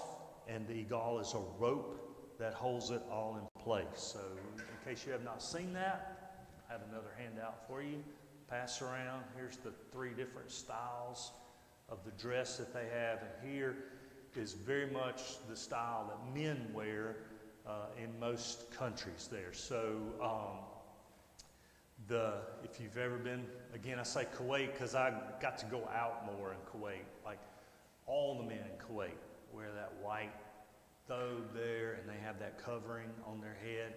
[SPEAKER 1] and the igal is a rope that holds it all in place. So in case you have not seen that, I have another handout for you. Pass around. Here's the three different styles of the dress that they have, and here is very much the style that men wear in most countries there. So if you've ever been, again I say Kuwait because I got to go out more in Kuwait, like all the men in Kuwait wear that white thobe there, and they have that covering on their head.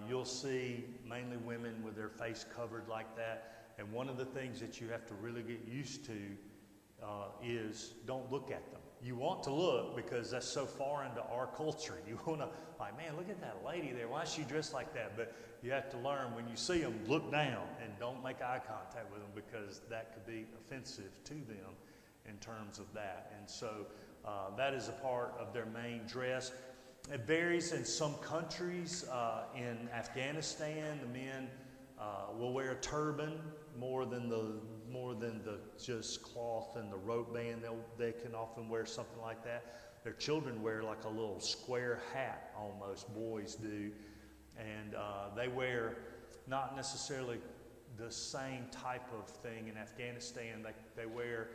[SPEAKER 1] You'll see mainly women with their face covered like that, and one of the things that you have to really get used to is don't look at them. You want to look because that's so far into our culture. You want to, like, man, look at that lady there. Why is she dressed like that? But you have to learn when you see them, look down and don't make eye contact with them, because that could be offensive to them in terms of that. And so that is a part of their main dress. It varies in some countries. In Afghanistan, the men will wear a turban more than the just cloth and the rope band. They can often wear something like that. Their children wear like a little square hat almost, boys do. And they wear not necessarily the same type of thing in Afghanistan. They wear,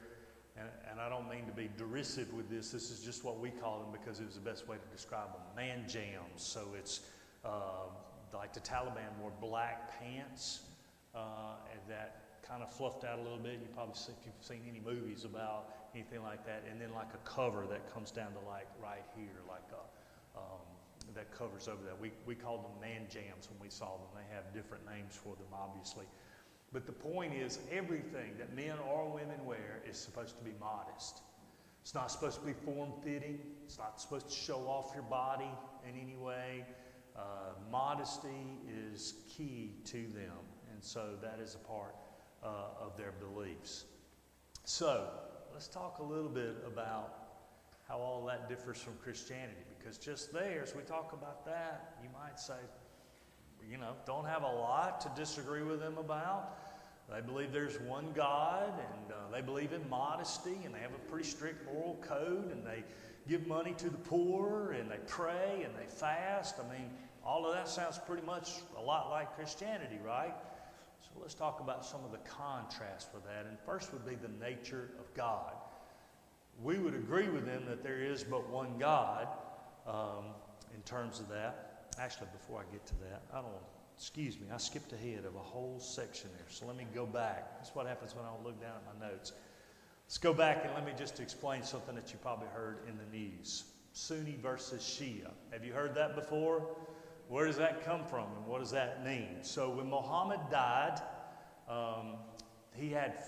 [SPEAKER 1] and I don't mean to be derisive with this is just what we call them because it was the best way to describe them, man jams. So it's like the Taliban wore black pants and that kind of fluffed out a little bit. You probably see, if you've seen any movies about anything like that, and then like a cover that comes down to like right here, like that covers over that. We called them man jams when we saw them. They have different names for them, obviously. But the point is, everything that men or women wear is supposed to be modest. It's not supposed to be form-fitting. It's not supposed to show off your body in any way. Modesty is key to them, and so that is a part of their beliefs. So let's talk a little bit about how all that differs from Christianity, because just there, as we talk about that, you might say, don't have a lot to disagree with them about. They believe there's one God, and they believe in modesty, and they have a pretty strict moral code, and they give money to the poor, and they pray, and they fast. I mean, all of that sounds pretty much a lot like Christianity, right? So let's talk about some of the contrast with that. And first would be the nature of God. We would agree with them that there is but one God in terms of that. Actually, before I get to that, excuse me, I skipped ahead of a whole section there. So let me go back. That's what happens when I don't look down at my notes. Let's go back and let me just explain something that you probably heard in the news. Sunni versus Shia. Have you heard that before? Where does that come from and what does that mean? So when Muhammad died, he had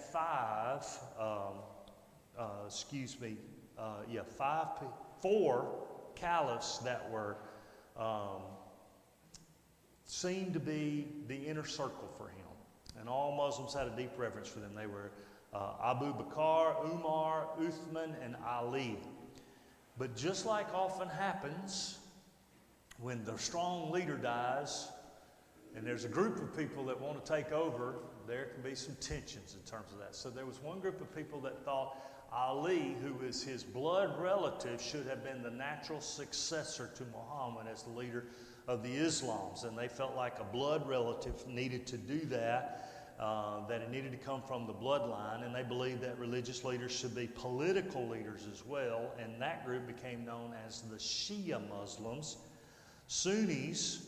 [SPEAKER 1] four caliphs that were seemed to be the inner circle for him. And all Muslims had a deep reverence for them. They were Abu Bakr, Umar, Uthman, and Ali. But just like often happens, when the strong leader dies and there's a group of people that want to take over, there can be some tensions in terms of that. So there was one group of people that thought Ali, who is his blood relative, should have been the natural successor to Muhammad as the leader of the Islams. And they felt like a blood relative needed to do that, that it needed to come from the bloodline. And they believed that religious leaders should be political leaders as well. And that group became known as the Shia Muslims. Sunnis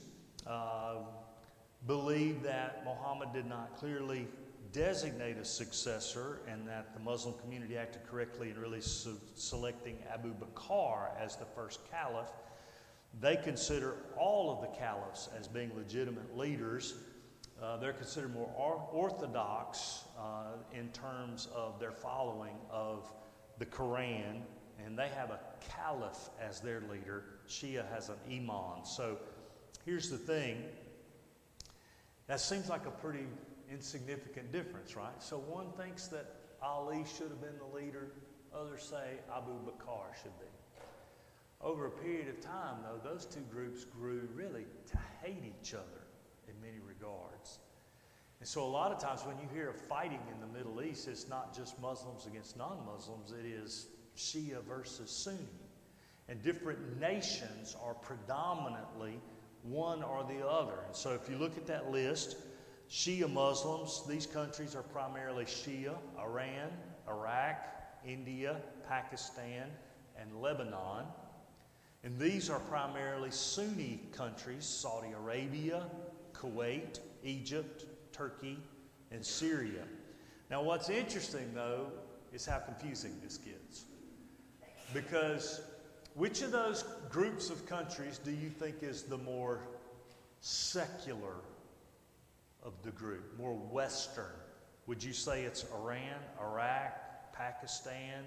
[SPEAKER 1] believed that Muhammad did not clearly designate a successor and that the Muslim community acted correctly in really selecting Abu Bakr as the first caliph. they consider all of the caliphs as being legitimate leaders. They're considered more orthodox in terms of their following of the Quran, and they have a caliph as their leader. Shia has an imam. So here's the thing. That seems like a pretty insignificant difference, right? So one thinks that Ali should have been the leader. Others say Abu Bakr should be. Over a period of time, though, those two groups grew really to hate each other in many regards. And so a lot of times when you hear of fighting in the Middle East, it's not just Muslims against non-Muslims, it is Shia versus Sunni. And different nations are predominantly one or the other. And so if you look at that list, Shia Muslims, these countries are primarily Shia: Iran, Iraq, India, Pakistan, and Lebanon. And these are primarily Sunni countries: Saudi Arabia, Kuwait, Egypt, Turkey, and Syria. Now what's interesting though is how confusing this gets. Because which of those groups of countries do you think is the more secular of the group, more Western? Would you say it's Iran, Iraq, Pakistan,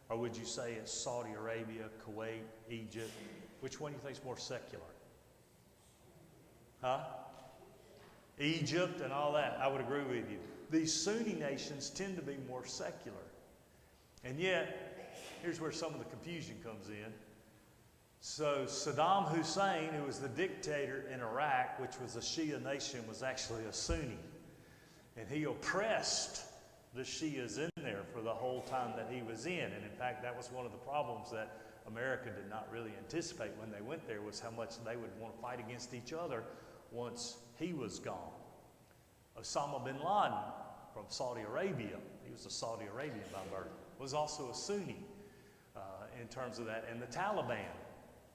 [SPEAKER 1] or would you say it's Saudi Arabia, Kuwait, Egypt? Which one do you think is more secular? Huh? Egypt and all that. I would agree with you. These Sunni nations tend to be more secular. And yet, here's where some of the confusion comes in. So Saddam Hussein, who was the dictator in Iraq, which was a Shia nation, was actually a Sunni. And he oppressed the Shias in there for the whole time that he was in. And in fact, that was one of the problems that America did not really anticipate when they went there, was how much they would want to fight against each other once he was gone. Osama bin Laden from Saudi Arabia, he was a Saudi Arabian by birth, was also a Sunni in terms of that. And the Taliban,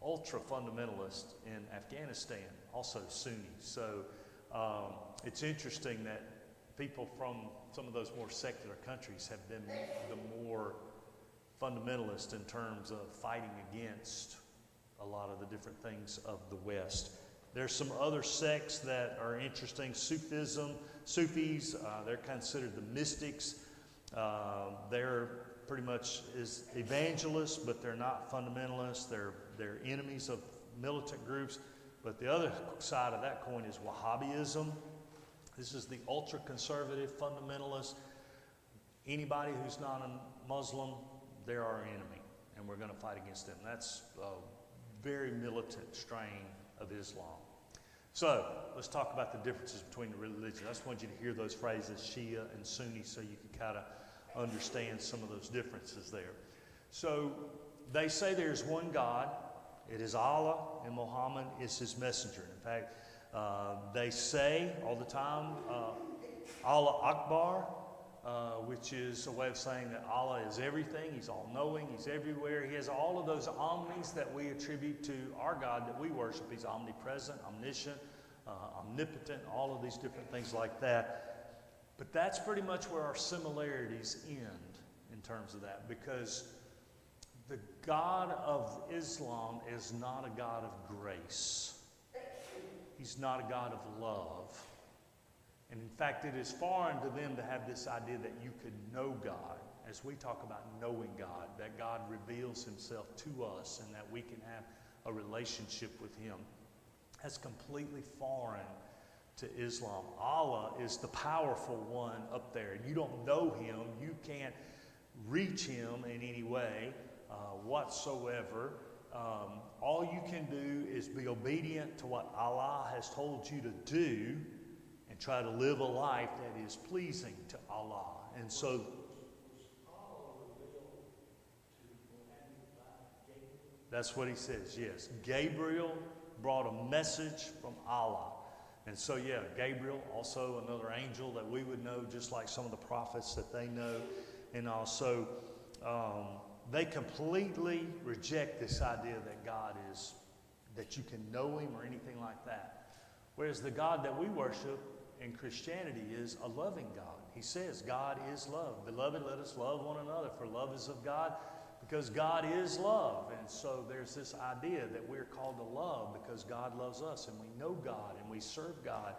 [SPEAKER 1] ultra-fundamentalist in Afghanistan, also Sunni. So it's interesting that people from some of those more secular countries have been the more fundamentalist in terms of fighting against a lot of the different things of the West. There's some other sects that are interesting. Sufis, they're considered the mystics. They're pretty much is evangelists, but they're not fundamentalists. They're enemies of militant groups. But the other side of that coin is Wahhabism. This is the ultra-conservative fundamentalist. Anybody who's not a Muslim, they're our enemy, and we're going to fight against them. That's a very militant strain of Islam. So let's talk about the differences between the religions. I just want you to hear those phrases, Shia and Sunni, so you can kind of understand some of those differences there. So they say there's one God. It is Allah, and Muhammad is his messenger. In fact, they say all the time, Allah Akbar, which is a way of saying that Allah is everything. He's all-knowing. He's everywhere. He has all of those omnis that we attribute to our God that we worship. He's omnipresent, omniscient, omnipotent, all of these different things like that. But that's pretty much where our similarities end in terms of that, because the God of Islam is not a God of grace. He's not a God of love. And in fact, it is foreign to them to have this idea that you could know God. As we talk about knowing God, that God reveals himself to us and that we can have a relationship with him. That's completely foreign to Islam. Allah is the powerful one up there. You don't know him. You can't reach him in any way whatsoever. All you can do is be obedient to what Allah has told you to do and try to live a life that is pleasing to Allah. And so that's what he says, yes. Gabriel brought a message from Allah. And so, yeah, Gabriel, also another angel that we would know, just like some of the prophets that they know. And also, they completely reject this idea that God is, that you can know him or anything like that. Whereas the God that we worship in Christianity is a loving God. He says God is love. Beloved, let us love one another, for love is of God. because God is love. And so there's this idea that we're called to love because God loves us, and we know God and we serve God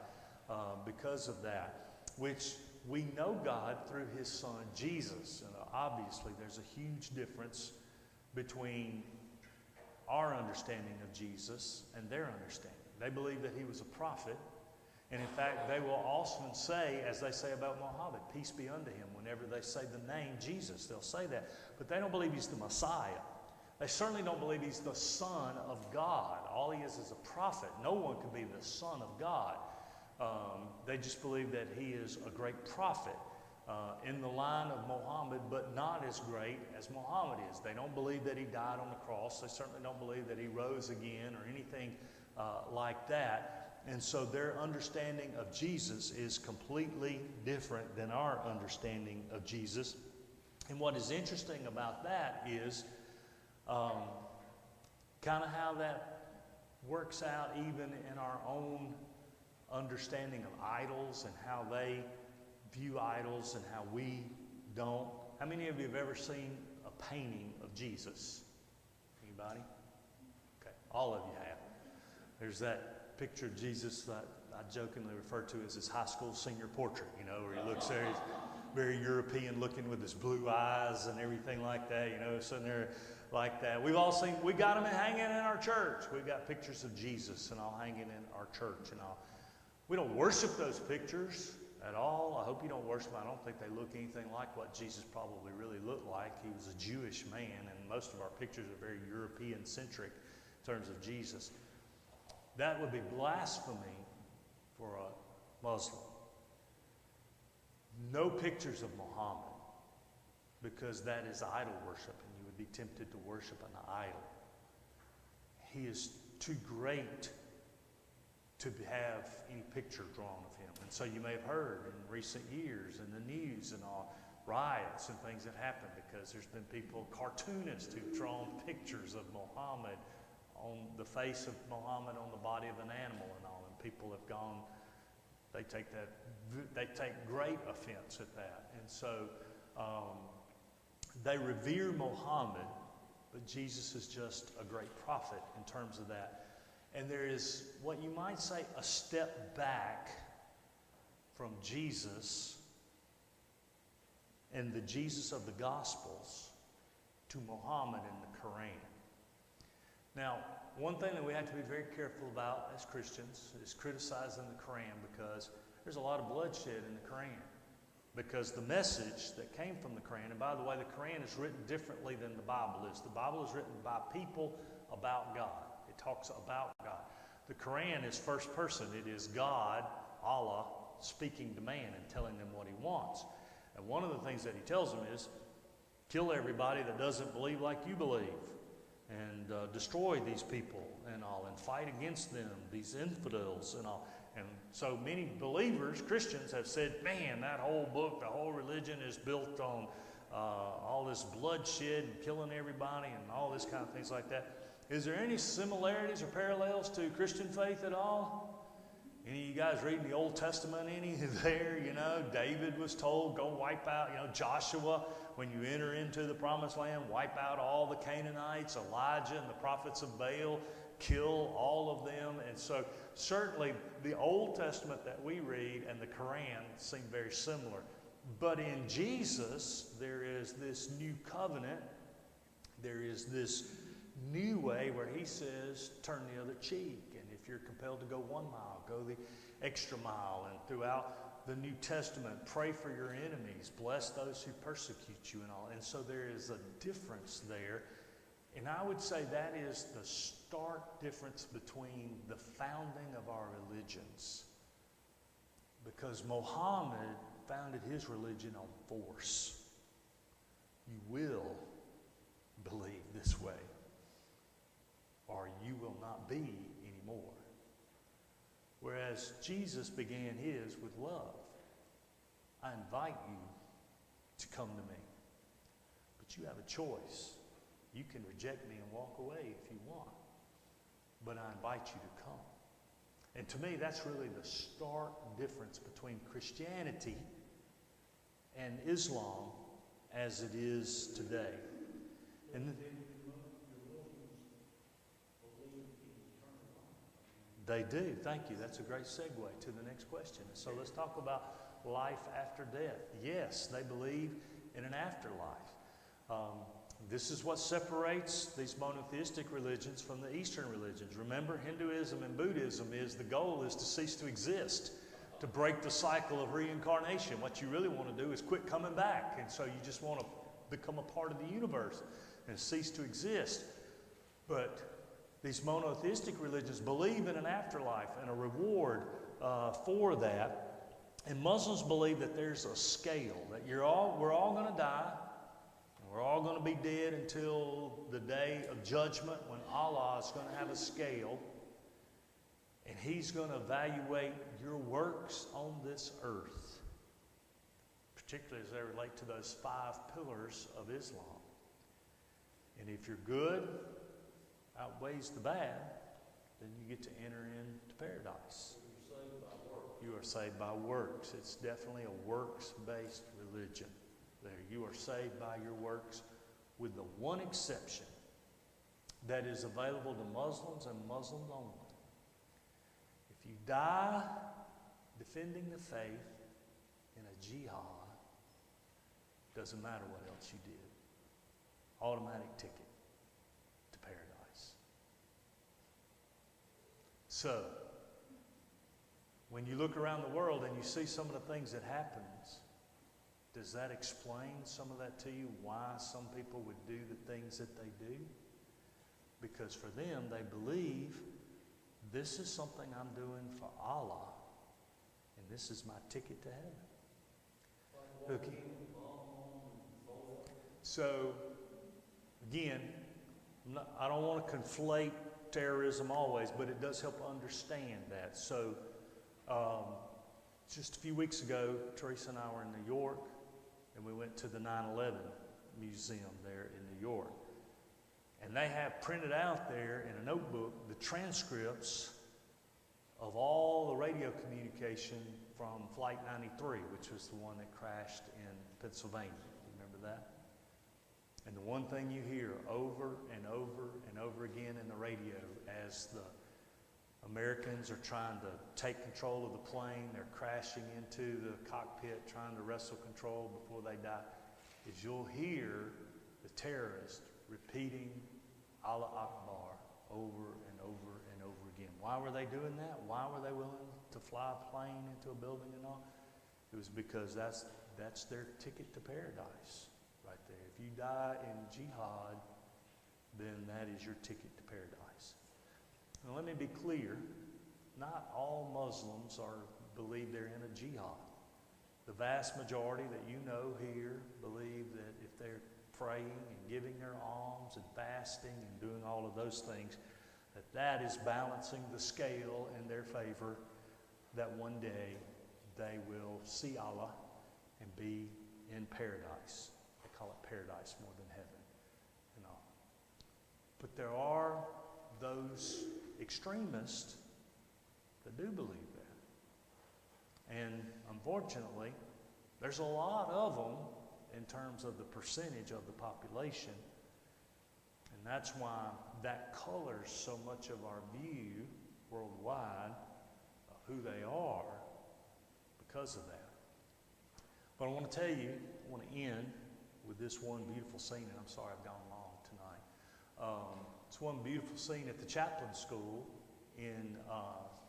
[SPEAKER 1] because of that, which we know God through His Son, Jesus. And obviously there's a huge difference between our understanding of Jesus and their understanding. They believe that He was a prophet. And in fact, they will often say, as they say about Muhammad, peace be unto him. Whenever they say the name Jesus, they'll say that. But they don't believe he's the Messiah. They certainly don't believe he's the Son of God. All he is a prophet. No one could be the Son of God. They just believe that he is a great prophet in the line of Muhammad, but not as great as Muhammad is. They don't believe that he died on the cross. They certainly don't believe that he rose again or anything like that. And so their understanding of Jesus is completely different than our understanding of Jesus. And what is interesting about that is kind of how that works out even in our own understanding of idols and how they view idols and how we don't. How many of you have ever seen a painting of Jesus? Anybody? Okay, all of you have. There's that picture of Jesus that I jokingly refer to as his high school senior portrait, you know, where he looks there, he's very European looking with his blue eyes and everything like that, you know, sitting there like that. We've all seen, we got them hanging in our church. We've got pictures of Jesus and all hanging in our church and all. We don't worship those pictures at all. I hope you don't worship them. I don't think they look anything like what Jesus probably really looked like. He was a Jewish man, and most of our pictures are very European-centric in terms of Jesus. That would be blasphemy for a Muslim. No pictures of Muhammad, because that is idol worship, and you would be tempted to worship an idol. He is too great to have any picture drawn of him. And so you may have heard in recent years in the news and all, riots and things that happened because there's been people, cartoonists, who've drawn pictures of Muhammad on the face of Muhammad on the body of an animal and all, and people have gone, they take great offense at that. And so they revere Muhammad, but Jesus is just a great prophet in terms of that. And there is what you might say a step back from Jesus and the Jesus of the Gospels to Muhammad in the Quran. Now, one thing that we have to be very careful about as Christians is criticizing the Quran, because there's a lot of bloodshed in the Quran. Because the message that came from the Quran, and by the way, the Quran is written differently than the Bible is. The Bible is written by people about God. It talks about God. The Quran is first person. It is God, Allah, speaking to man and telling them what he wants. And one of the things that he tells them is, kill everybody that doesn't believe like you believe. And destroy these people and all, and fight against them, these infidels and all. And so many believers, Christians, have said, man, that whole book, the whole religion is built on all this bloodshed and killing everybody and all this kind of things like that. Is there any similarities or parallels to Christian faith at all? Any of you guys reading the Old Testament any there? You know, David was told, go wipe out, you know, Joshua, when you enter into the promised land, wipe out all the Canaanites, Elijah and the prophets of Baal, kill all of them. And so certainly the Old Testament that we read and the Quran seem very similar. But in Jesus, there is this new covenant. There is this new way where he says, turn the other cheek. And if you're compelled to go 1 mile, go the extra mile. And throughout the New Testament, pray for your enemies, bless those who persecute you and all. And so there is a difference there. And I would say that is the stark difference between the founding of our religions. Because Muhammad founded his religion on force. You will believe this way, or you will not be anymore. Whereas Jesus began his with love. I invite you to come to me. But you have a choice. You can reject me and walk away if you want. But I invite you to come. And to me, that's really the stark difference between And they do. Thank you. That's a great segue to the next question. So let's talk about life after death. Yes, they believe in an afterlife. This is what separates these monotheistic religions from the Eastern religions. Remember, Hinduism and Buddhism the goal is to cease to exist, to break the cycle of reincarnation. What you really want to do is quit coming back. And so you just want to become a part of the universe and cease to exist. But these monotheistic religions believe in an afterlife and a reward for that. And Muslims believe that there's a scale, that we're all going to die. We're all going to be dead until the day of judgment when Allah is going to have a scale and He's going to evaluate your works on this earth, particularly as they relate to those 5 pillars of Islam. And if your good outweighs the bad, then you get to enter into paradise. You are saved by works. It's definitely a works-based religion. There, you are saved by your works, with the one exception that is available to Muslims and Muslims only. If you die defending the faith in a jihad, doesn't matter what else you did. Automatic ticket to paradise. So, when you look around the world and you see some of the things that happens, does that explain some of that to you? Why some people would do the things that they do? Because for them, they believe this is something I'm doing for Allah, and this is my ticket to heaven. Okay. So, again, I don't want to conflate terrorism always, but it does help understand that. So, just a few weeks ago, Teresa and I were in New York, and we went to the 9/11 Museum there in New York. And they have printed out there in a notebook the transcripts of all the radio communication from Flight 93, which was the one that crashed in Pennsylvania. Remember that? And the one thing you hear over and over and over again in the radio as the Americans are trying to take control of the plane, they're crashing into the cockpit, trying to wrestle control before they die, is you'll hear the terrorists repeating Allah Akbar over and over and over again. Why were they doing that? Why were they willing to fly a plane into a building and all? It was because that's their ticket to paradise right there. If you die in jihad, then that is your ticket to paradise. Now let me be clear, not all Muslims believe they're in a jihad. The vast majority that you know here believe that if they're praying and giving their alms and fasting and doing all of those things, that is balancing the scale in their favor, that one day they will see Allah and be in paradise. They call it paradise more than heaven and all. But there are those extremists that do believe that. And unfortunately, there's a lot of them in terms of the percentage of the population. And that's why that colors so much of our view worldwide of who they are because of that. But I want to tell you, I want to end with this one beautiful scene, and I'm sorry I've gone long tonight. It's one beautiful scene at the chaplain school in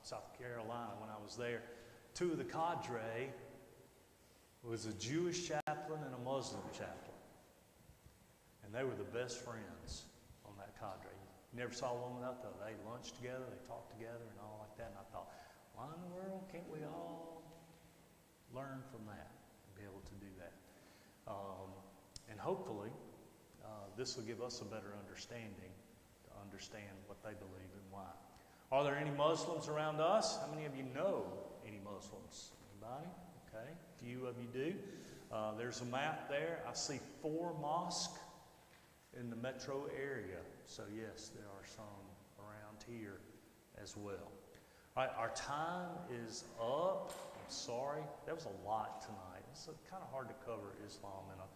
[SPEAKER 1] South Carolina when I was there. 2 of the cadre was a Jewish chaplain and a Muslim chaplain. And they were the best friends on that cadre. You never saw one without the other. They lunched together, they talked together and all like that. And I thought, why in the world can't we all learn from that and be able to do that? And hopefully, this will give us a better understanding to understand what they believe and why. Are there any Muslims around us? How many of you know any Muslims? Anybody? Okay, a few of you do. There's a map there. I see 4 mosques in the metro area. So yes, there are some around here as well. All right, our time is up. I'm sorry. That was a lot tonight. It's kind of hard to cover Islam in a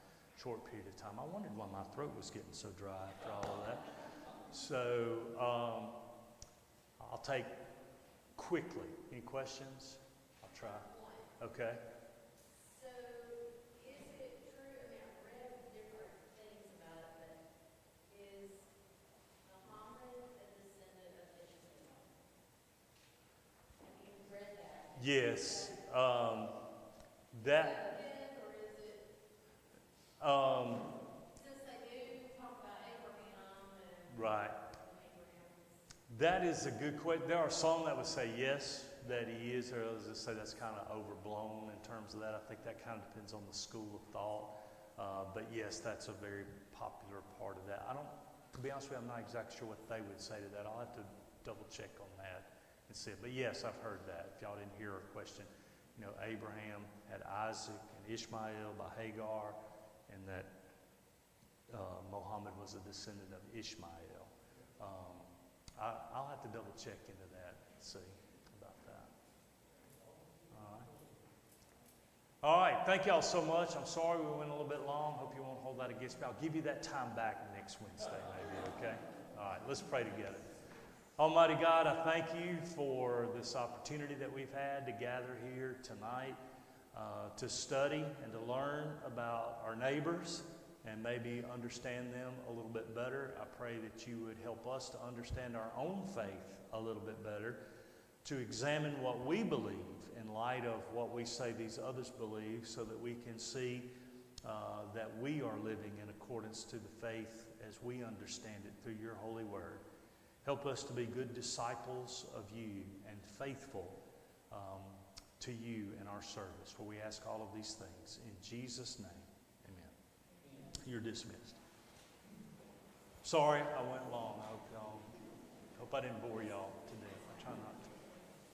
[SPEAKER 1] short period of time. I wondered why my throat was getting so dry after all of that. So I'll take quickly. Any questions? I'll try. Okay.
[SPEAKER 2] So, is it true, I mean, I've read different things about it, but is Muhammad a descendant of Ishmael? Have you read that?
[SPEAKER 1] Yes.
[SPEAKER 2] Is
[SPEAKER 1] That.
[SPEAKER 2] that him, or is it, since they do talk about Abraham and
[SPEAKER 1] Right.
[SPEAKER 2] Abraham's.
[SPEAKER 1] That is a good question. There are some that would say yes, that he is, or others that say that's kind of overblown in terms of that. I think that kind of depends on the school of thought. But yes, that's a very popular part of that. To be honest with you, I'm not exactly sure what they would say to that. I'll have to double check on that and see it. But yes, I've heard that. If y'all didn't hear a question, Abraham had Isaac and Ishmael by Hagar, and that Muhammad was a descendant of Ishmael. I'll have to double check into that and see about that. All right. Thank y'all so much. I'm sorry we went a little bit long. Hope you won't hold that against me. I'll give you that time back next Wednesday, maybe, okay? All right. Let's pray together. Almighty God, I thank you for this opportunity that we've had to gather here tonight to study and to learn about our neighbors and maybe understand them a little bit better. I pray that you would help us to understand our own faith a little bit better, to examine what we believe in light of what we say these others believe, so that we can see that we are living in accordance to the faith as we understand it through your holy word. Help us to be good disciples of you and faithful to you in our service. For we ask all of these things in Jesus' name. You're dismissed. Sorry I went long. I hope I didn't bore y'all today.